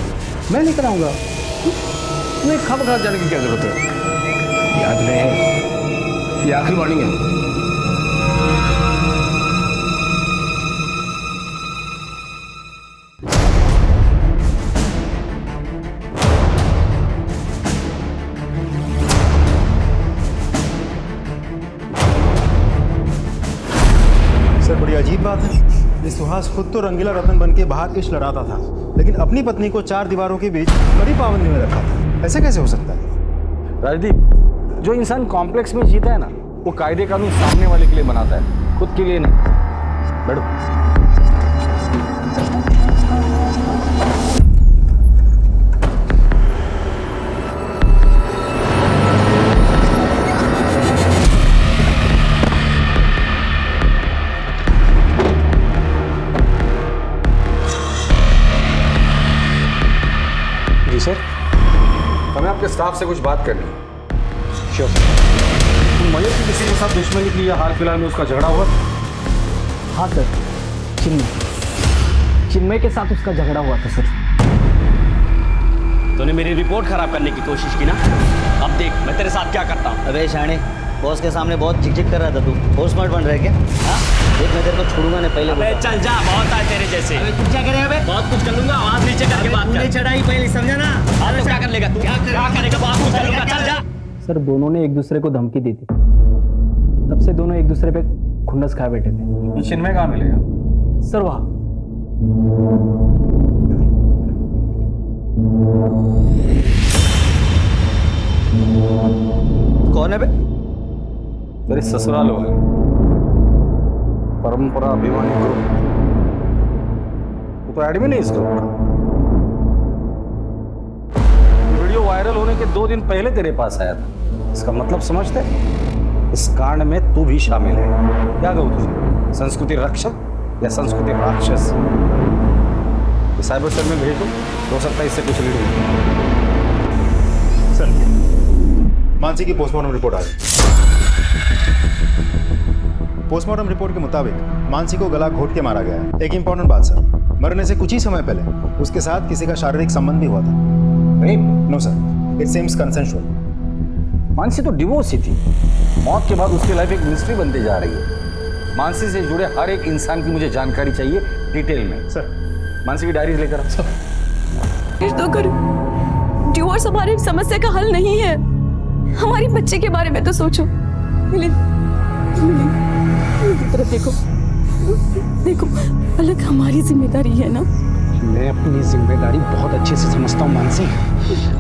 मैं लेकर आऊंगा। तुम्हें खबर खबर जाने की क्या जरूरत है? याद रहे ये आखिरी वार्निंग है। सर बड़ी अजीब बात है, ये सुहास खुद तो रंगीला रतन बन के बाहर इश्क लड़ाता था, लेकिन अपनी पत्नी को 4 दीवारों के बीच कड़ी पाबंदी में रखा था। ऐसे कैसे हो सकता है? राजदीप, जो इंसान कॉम्प्लेक्स में जीता है ना, वो कायदे कानून सामने वाले के लिए बनाता है, खुद के लिए नहीं। बैठो। सर, हमें आपके स्टाफ से कुछ बात करनी है। Sure sir. मयूर की किसी के साथ दुश्मनी की या हाल फिलहाल में उसका झगड़ा हुआ? हाँ सर, चिन्मय के साथ उसका झगड़ा हुआ था सर। तूने मेरी रिपोर्ट खराब करने की कोशिश की ना, अब देख मैं तेरे साथ क्या करता हूँ। अबे शाणे, बॉस के सामने बहुत झिकझिक कर रहा था तू, बहुत स्मार्ट बन रहा है क्या? हाँ, देख मैं तेरे को छोड़ूंगा नहीं पहले। अबे चल जा, बहुत है तेरे जैसे। अबे तू क्या करेगा बे? बहुत कुछ कर लूंगा, आवाज नीचे करके बात कर। तूने चढ़ाई पहले, समझा ना? हाँ तो क्या कर लेगा तू? क्या करेगा? बहुत कुछ करूंगा, चल जा। सर दोनों ने एक दूसरे को धमकी दी थी, तब से दोनों एक दूसरे पे खुन्नस खाए बैठे थे। चिन्मय कहाँ मिलेगा? सर वहाँ। कौन है बे? तेरे ससुराल वाले, परंपरा अभिमानी ग्रुप। वो तो एडमिन है इस ग्रुप का। वीडियो वायरल होने के 2 दिन पहले तेरे पास आया था, इसका मतलब समझते? इस कांड में तू भी शामिल है। क्या कहूँ तुझे, संस्कृति रक्षक या संस्कृति राक्षस? साइबर सेल में भेज दो, हो सकता है इससे कुछ लीड हो। सर, मानसी की पोस्टमार्टम रिपोर्ट आ गई। पोस्टमार्टम रिपोर्ट के मुताबिक मानसी को गला घोट के मारा गया है। एक इंपॉर्टेंट बात सर, मरने से कुछ ही समय पहले उसके साथ किसी का शारीरिक संबंध भी हुआ था। No sir, it seems consensual. Mansi तो डिवोर्स ही थी। मौत के बाद उसकी लाइफ एक मिस्ट्री बनती जा रही है। मानसी से जुड़े हर एक इंसान की मुझे जानकारी चाहिए डिटेल में। सर, मानसी की डायरीज लेकर आओ। तो करो, डिवोर्स हमारी समस्या का हल नहीं है। हमारी बच्चे के बारे में तो सोचो। तरफ देखो, देखो अलग हमारी जिम्मेदारी है ना। मैं अपनी जिम्मेदारी बहुत अच्छे से समझता हूँ मानसी।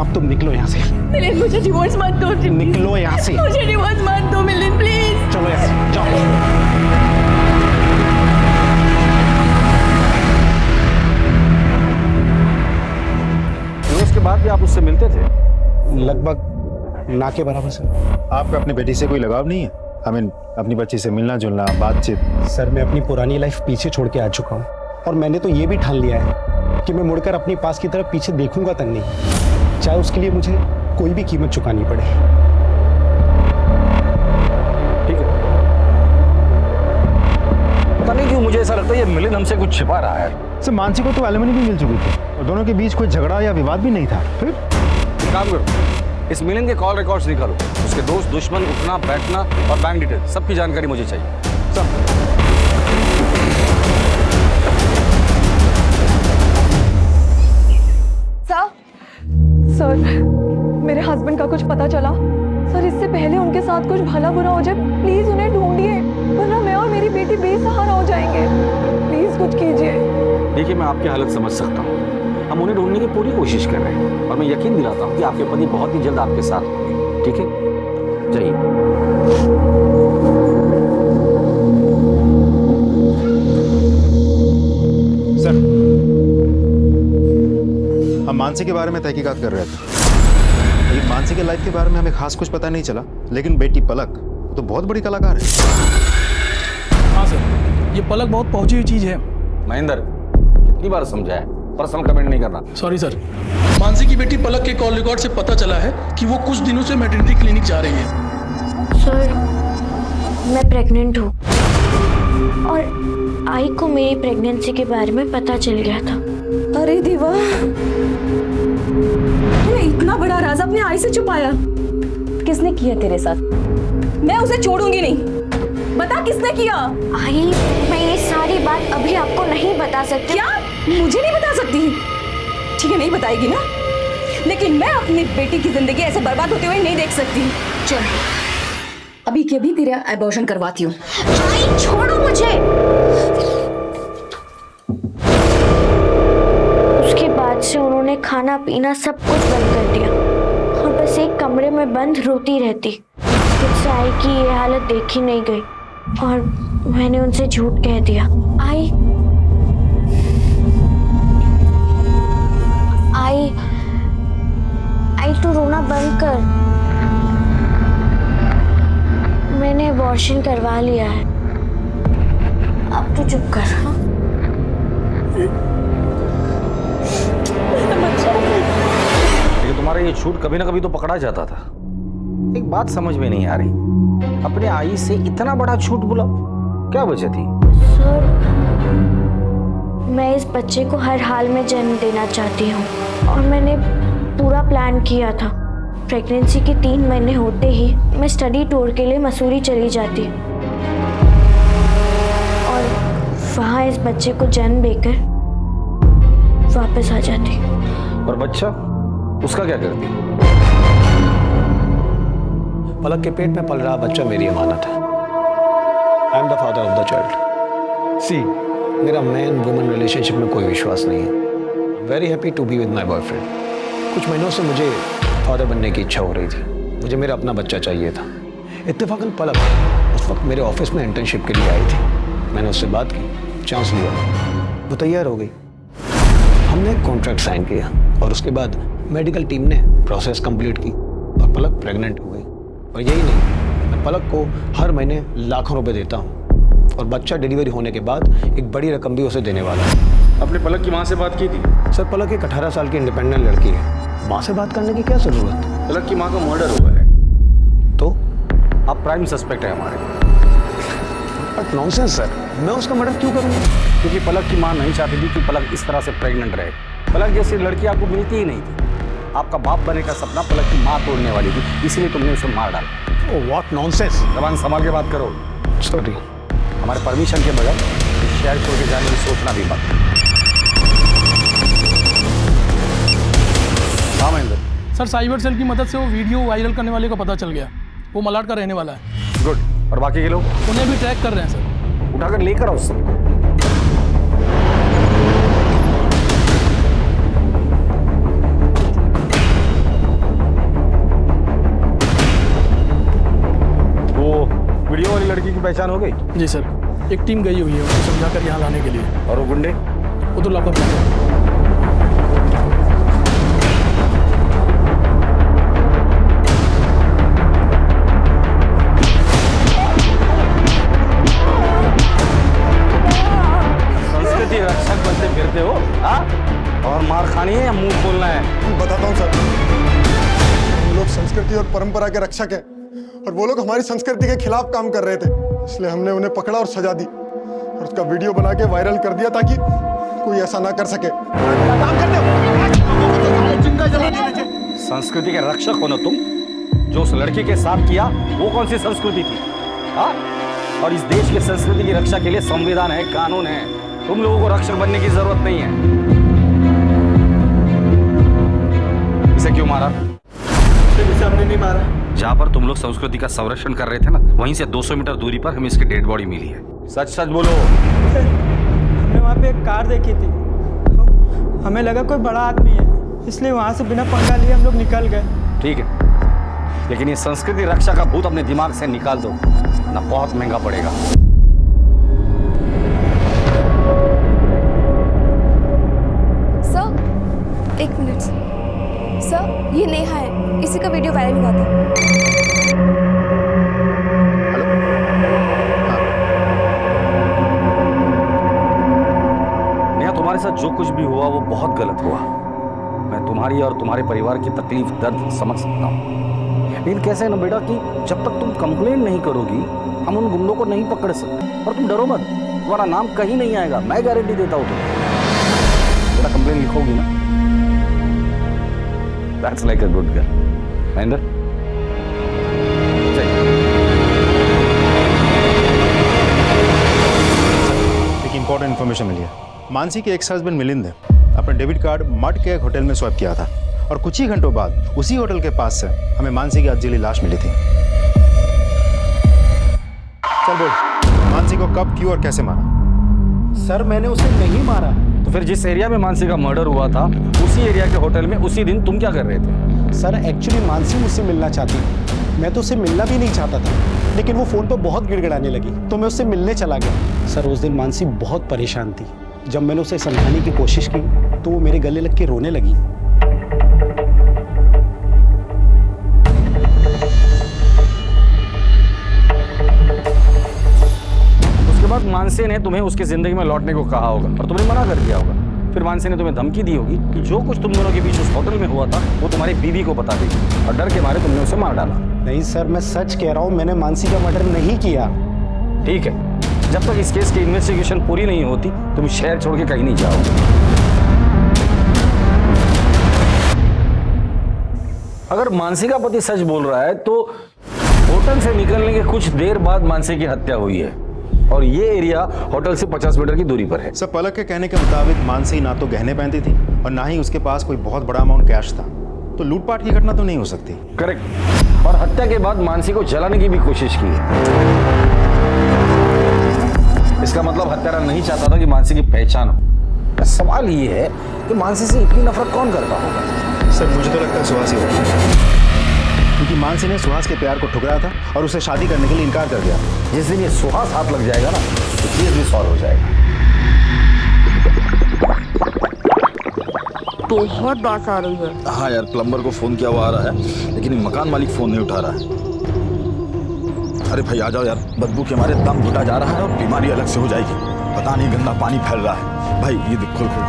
अब तुम निकलो यहाँ से। मिलिंद मुझे डिवोर्स मत दो। निकलो यहाँ से। मुझे डिवोर्स मत दो मिलिंद प्लीज। चलो यहाँ से जाओ। उसके बाद भी आप उससे मिलते थे? लगभग ना के बराबर सर। आपका अपनी बेटी से कोई लगाव नहीं है? अपनी बच्ची से मिलना जुलना, बातचीत? सर मैं अपनी पुरानी लाइफ पीछे छोड़ के आ चुका हूँ और मैंने तो ये भी ठान लिया है कि मैं मुड़कर अपनी पास की तरफ पीछे देखूंगा तक नहीं, चाहे उसके लिए मुझे कोई भी कीमत चुकानी पड़े। ठीक है। पता नहीं क्यों मुझे ऐसा लगता है ये मिलिंद हमसे कुछ छिपा रहा है। सर मानसी को तो एलिमनी भी मिल चुकी थी और दोनों के बीच कोई झगड़ा या विवाद भी नहीं था। फिर काम करो, इस मिलिंद के कॉल रिकॉर्ड्स निकालो, उसके दोस्त दुश्मन उठना बैठना और बैंक डिटेल सबकी जानकारी मुझे चाहिए। सर मेरे हस्बैंड का कुछ पता चला? सर इससे पहले उनके साथ कुछ भला बुरा हो जाए, प्लीज उन्हें ढूंढिए, वरना मैं और मेरी बेटी बेसहारा हो जाएंगे। प्लीज कुछ कीजिए। देखिए मैं आपकी हालत समझ सकता हूँ, हम उन्हें ढूंढने की पूरी कोशिश कर रहे हैं और मैं यकीन दिलाता हूँ कि आपके पति बहुत ही जल्द आपके साथ होंगे। ठीक है, जाइए। सर हम मानसी के बारे में तहकीकात कर रहे थे, लेकिन मानसी के लाइफ के बारे में हमें खास कुछ पता नहीं चला, लेकिन बेटी पलक तो बहुत बड़ी कलाकार है। हाँ सर, ये पलक बहुत पहुंची हुई चीज है। महेंद्र कितनी बार समझाया, पर्सनल कमेंट नहीं करना। Sorry sir. मानसी की बेटी पलक के कॉल रिकॉर्ड से पता चला है कि वो कुछ दिनों से मैटरनिटी क्लिनिक जा रही है। सर मैं प्रेग्नेंट हूँ और आई को मेरी प्रेगनेंसी के बारे में पता चल गया था। अरे देवा, तूने इतना बड़ा राज अपने आई से छुपाया। किसने किया तेरे साथ? मैं उसे छोड़ूंगी नहीं, बता किसने किया? आई मैं ये सारी बात अभी आपको नहीं बता सकती। क्या मुझे नहीं बता सकती? ठीक है नहीं बताएगी ना, लेकिन मैं अपनी बेटी की जिंदगी ऐसे बर्बाद होते हुए नहीं देख सकती। चल अभी के अभी तेरा एबॉर्शन करवाती हूँ। आई छोड़ो मुझे। उसके बाद से उन्होंने खाना पीना सब कुछ बंद कर दिया और बस एक कमरे में बंद रोती रहती। मुझसे आई की ये हालत देखी नहीं गई और मैंने उनसे झूठ कह दिया। आई तू रोना बंद कर, मैंने अबॉर्शन करवा लिया है, अब तू चुप कर। हाँ? लेकिन तुम्हारा ये झूठ कभी ना कभी तो पकड़ा जाता था। एक बात समझ में नहीं आ रही, अपने आई से इतना बड़ा झूठ बोला, क्या वजह थी? सर मैं इस बच्चे को हर हाल में जन्म देना चाहती हूँ और मैंने पूरा प्लान किया था। प्रेगनेंसी के 3 महीने होते ही मैं स्टडी टूर के लिए मसूरी चली जाती और वहाँ इस बच्चे को जन्म देकर वापस आ जाती। और बच्चा उसका क्या करती? पलक के पेट में पल रहा बच्चा मेरी अमानत है। I am the father of the child. See मेरा मैन वुमन रिलेशनशिप में कोई विश्वास नहीं है। Very happy to be with my boyfriend. कुछ महीनों से मुझे फादर बनने की इच्छा हो रही थी, मुझे मेरा अपना बच्चा चाहिए था। इत्तेफाकन पलक उस वक्त मेरे ऑफिस में इंटर्नशिप के लिए आई थी। मैंने उससे बात की, चांस लिया, वो तैयार हो गई। हमने कॉन्ट्रैक्ट साइन किया और उसके बाद मेडिकल टीम ने प्रोसेस कंप्लीट की और पलक प्रेग्नेंट हो गई। और यही नहीं, मैं पलक को हर महीने लाखों रुपए देता हूँ और बच्चा डिलीवरी होने के बाद एक बड़ी रकम भी उसे देने वाला है। अपने पलक की माँ से बात की थी? सर पलक एक 18 साल की इंडिपेंडेंट लड़की है, माँ से बात करने की क्या जरूरत? पलक की माँ का मर्डर हुआ है तो आप प्राइम सस्पेक्ट है हमारे। बट नॉनसेंस सर, मैं उसका मर्डर क्यों करूँगा? क्योंकि पलक की माँ नहीं चाहती थी कि पलक इस तरह से प्रेग्नेंट रहे। पलक जैसी लड़की आपको मिलती ही नहीं थी। आपका बाप बने का सपना पलक की माँ तोड़ने वाली थी, इसलिए तुमने उसे मार डाला। Oh what nonsense. जबान संभाल के बात करो। सॉरी। हमारे परमिशन के बगैर इस शहर छोड़ के जाने की सोचना भी मत। हाँ महेंद्र। सर साइबर सेल की मदद से वो वीडियो वायरल करने वाले का पता चल गया, वो मलाड का रहने वाला है। गुड। और बाकी के लोग? उन्हें भी ट्रैक कर रहे हैं सर। उठाकर लेकर आओ सबको। पहचान हो गई? जी सर, एक टीम गई हुई है उनको समझाकर यहाँ लाने के लिए। और वो गुंडे? वो तो लॉकअप में है। संस्कृति रक्षक बनते फिरते हो, हाँ? और मार खानी है या मुंह खोलना है? बताता हूँ सर, हम लोग संस्कृति और परंपरा के रक्षक हैं और वो लोग हमारी संस्कृति के खिलाफ काम कर रहे थे, इसलिए हमने उन्हें पकड़ा और सजा दी और उसका वीडियो बना के वायरल कर दिया ताकि कोई ऐसा ना कर सके। संस्कृति के रक्षक हो ना तुम? जो उस लड़की के साथ किया वो कौन सी संस्कृति थी, हाँ? और इस देश की संस्कृति की रक्षा के लिए संविधान है, कानून है। तुम लोगों को रक्षक बनने की जरूरत नहीं है। इसे क्यों मारा? इसे हमने नहीं मारा। जहाँ पर तुम लोग संस्कृति का संरक्षण कर रहे थे ना, वहीं से 200 मीटर दूरी पर हमें इसकी डेड बॉडी मिली है। सच सच बोलो। हमने वहाँ पे एक कार देखी थी, हमें लगा कोई बड़ा आदमी है, इसलिए वहाँ से बिना पंगा लिए हम लोग निकल गए। ठीक है, लेकिन ये संस्कृति रक्षा का भूत अपने दिमाग से निकाल दो, ना बहुत महंगा पड़ेगा। सर, एक मिनट सर, ये नेहा है, इसी का वीडियो वायरल हुआ था। नेहा, तुम्हारे साथ जो कुछ भी हुआ वो बहुत गलत हुआ। मैं तुम्हारी और तुम्हारे परिवार की तकलीफ दर्द समझ सकता हूँ, लेकिन कैसे है ना बेटा कि जब तक तुम कंप्लेंट नहीं करोगी हम उन गुंडों को नहीं पकड़ सकते। और तुम डरो मत, तुम्हारा नाम कहीं नहीं आएगा, मैं गारंटी देता हूँ तुम्हें। बेटा कंप्लेंट लिखोगी ना? That's like a good girl. Mahendra, एक इंपॉर्टेंट इन्फॉर्मेशन मिली है। मानसी के एक्स हस्बैंड मिलिंद ने अपना डेबिट कार्ड मड के एक होटल में स्वैप किया था और कुछ ही घंटों बाद उसी होटल के पास से हमें मानसी की अधजली लाश मिली थी। चल बोल, मानसी को कब, क्यों और कैसे मारा? सर मैंने उसे नहीं मारा। तो फिर जिस एरिया में मानसी का मर्डर हुआ था उसी एरिया के होटल में उसी दिन तुम क्या कर रहे थे? सर एक्चुअली मानसी मुझसे मिलना चाहती, मैं तो उससे मिलना भी नहीं चाहता था, लेकिन वो फ़ोन पर बहुत गिड़गिड़ाने लगी तो मैं उससे मिलने चला गया। सर उस दिन मानसी बहुत परेशान थी, जब मैंने उसे समझाने की कोशिश की तो वो मेरे गले लग के रोने लगी। उसके बाद मानसी ने तुम्हें उसकी जिंदगी में लौटने को कहा होगा और तुमने मना कर दिया होगा। फिर मानसी ने तुम्हें धमकी दी होगी कि जो कुछ तुम दोनों के बीच उस होटल में हुआ था वो तुम्हारी बीवी को बता देगी और डर के मारे तुमने उसे मार डाला। नहीं सर, मैं सच कह रहा हूँ, मैंने मानसी का मर्डर नहीं किया। ठीक है, जब तक इस केस की इन्वेस्टिगेशन पूरी नहीं होती तुम शहर छोड़ के कहीं नहीं जाओगे। अगर मानसी का पति सच बोल रहा है तो होटल से निकलने के कुछ देर बाद मानसी की हत्या हुई है और ये एरिया होटल से 50 मीटर की दूरी पर है। सर पलक के कहने के मुताबिक मानसी ना तो गहने पहनती थी और ना ही उसके पास कोई बहुत बड़ा अमाउंट कैश था, तो लूटपाट की घटना तो नहीं हो सकती। करेक्ट, और हत्या के बाद मानसी को जलाने की भी कोशिश की है। इसका मतलब हत्यारा नहीं चाहता था कि मानसी की पहचान हो। सवाल ये है कि मानसी से इतनी नफरत कौन करता होगा? सर मुझे तो लगता है सुहास ही होगा, क्योंकि मानसी ने सुहास के प्यार को ठुकराया था और उसे शादी करने के लिए इनकार कर दिया। जिस दिन ये सुहास हाथ लग जाएगा ना तो केस भी सॉल्व हो जाएगा। बहुत बात आ रही है। हाँ यार, प्लम्बर को फोन किया हुआ आ रहा है लेकिन मकान मालिक फोन नहीं उठा रहा है। अरे भाई आ जाओ यार, बदबू के हमारे दम घुटा जा रहा है और बीमारी अलग से हो जाएगी। पता नहीं गंदा पानी फैल रहा है। भाई ये देख, खोल खोल।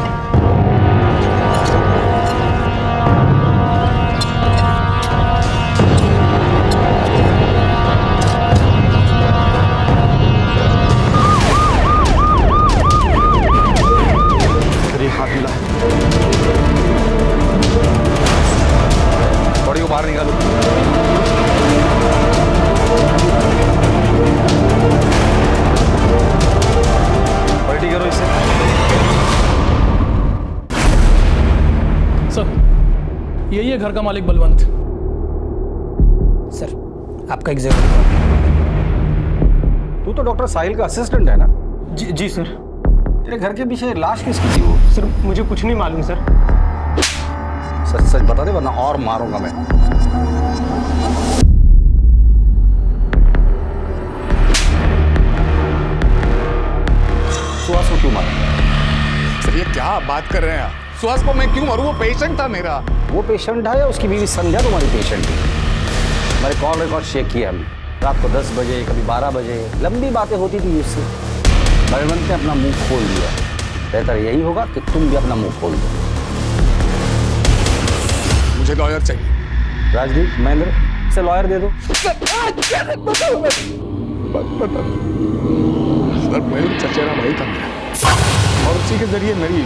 हाथ मिला है, बॉडी को बाहर निकालो। पलटी करो इसे। सर यही है घर का मालिक बलवंत। सर आपका एक जरूरी। तू तो डॉक्टर साहिल का असिस्टेंट है ना? जी सर। तेरे घर के पीछे लाश किसकी थी वो? सर मुझे कुछ नहीं मालूम सर। सच सच बता दे वरना और मारूंगा मैं। सुहास को क्यों मारा? सर ये क्या बात कर रहे हैं आप? सुहास को मैं क्यों मारूं? वो पेशेंट था मेरा। वो पेशेंट था या उसकी बीवी संध्या तुम्हारी पेशेंट थी? हमारे कॉल रिकॉर्ड चेक किया हमने, रात को 10 बजे, कभी 12 बजे लंबी बातें होती थी उससे। भगवंत ने अपना मुंह खोल दिया। बेहतर यही होगा कि तुम भी अपना मुंह खोल दो। मुझे लॉयर चाहिए। राजदीप, महेंद्र, से लॉयर दे दो। सर मयूर चचेरा भाई था मेरा, और उसी के जरिए मेरी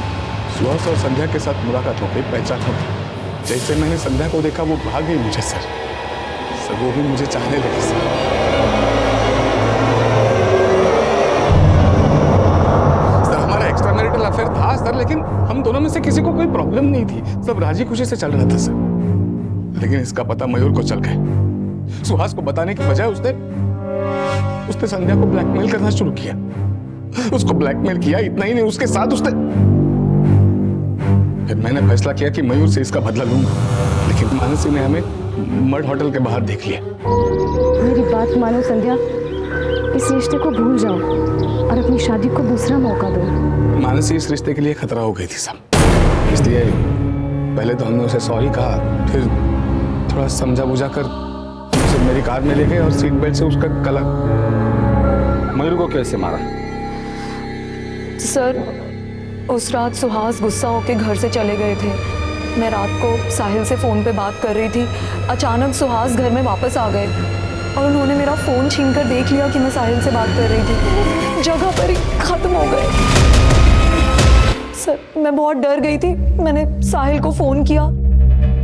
सुहास और संध्या के साथ मुलाकात हो गई, पहचान हो गई। जैसे मैंने संध्या को देखा वो भाग गई मुझे सर वो भी मुझे चाहने लगी सर। हमारा एक्स्ट्रा मैरिटल अफेयर था सर, लेकिन हम दोनों में से किसी को कोई प्रॉब्लम नहीं थी, सब राजी खुशी से चल रहा था सर। लेकिन इसका पता मयूर को चल गया। सुहास को बताने की बजाय उसने संध्या को ब्लैकमेल करना शुरू किया। उसको ब्लैकमेल किया, इतना ही नहीं, उसके साथ उसने। फिर मैंने फैसला किया कि मयूर से इसका बदला लूंगा, लेकिन मानसी ने हमें मड होटल के बाहर देख लिया। मेरी बात मानो संध्या, इस रिश्ते को भूल जाओ और अपनी शादी को दूसरा मौका दो। मानसी इस रिश्ते के लिए खतरा हो गई थी साहब, इसलिए पहले तो हमने उसे सॉरी कहा, फिर थोड़ा समझा बुझा कर उसे मेरी कार में ले गए और सीट बेल्ट से उसका गला। मयूर को कैसे मारा? सर उस रात सुहास गुस्सा होकर घर से चले गए थे। मैं रात को साहिल से फ़ोन पे बात कर रही थी, अचानक सुहास घर में वापस आ गए और उन्होंने मेरा फ़ोन छीन कर देख लिया कि मैं साहिल से बात कर रही थी। जगह पर ही ख़त्म हो गए। सर मैं बहुत डर गई थी, मैंने साहिल को फ़ोन किया,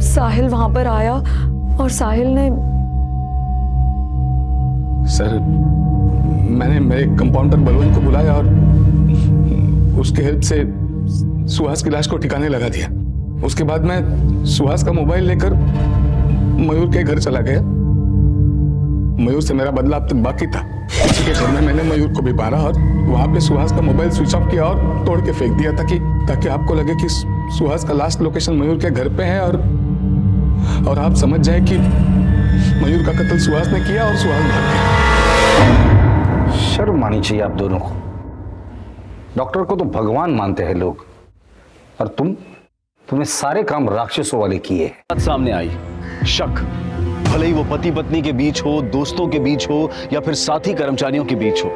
साहिल वहाँ पर आया और साहिल ने। सर मैंने मेरे कंपाउंडर बलवंत को बुलाया और उसके हेल्प से सुहास की लाश को ठिकाने लगा दिया। उसके बाद मैं सुहास का मोबाइल लेकर मयूर के घर चला गया। मयूर से मेरा बदला अब तक बाकी था। उसी के घर में मैंने मयूर को भी मारा और वहां पे सुहास का मोबाइल स्विच ऑफ किया और तोड़ के फेंक दिया ताकि आपको लगे कि सुहास का लास्ट लोकेशन मयूर के घर पे है और आप समझ जाए कि मयूर का कत्ल सुहास ने किया और सुहास भाग गया। शर्म आनी चाहिए आप दोनों को। डॉक्टर को तो भगवान मानते हैं लोग, और तुमने सारे काम राक्षसों वाले किए। बात सामने आई, शक, भले ही वो पति पत्नी के बीच हो, दोस्तों के बीच हो या फिर साथी कर्मचारियों के बीच हो,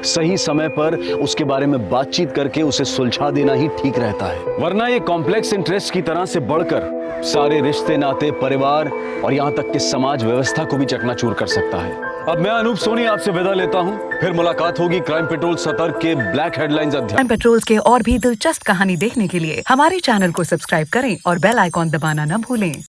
सही समय पर उसके बारे में बातचीत करके उसे सुलझा देना ही ठीक रहता है। वरना ये कॉम्प्लेक्स इंटरेस्ट की तरह से बढ़कर सारे रिश्ते, नाते, परिवार और यहां तक कि समाज व्यवस्था को भी चकनाचूर कर सकता है। अब मैं अनूप सोनी आपसे विदा लेता हूं, फिर मुलाकात होगी क्राइम पेट्रोल सतर्क के ब्लैक हेडलाइंस अध्याय। क्राइम पेट्रोल के और भी दिलचस्प कहानी देखने के लिए हमारे चैनल को सब्सक्राइब करें और बेल आइकॉन दबाना न भूलें।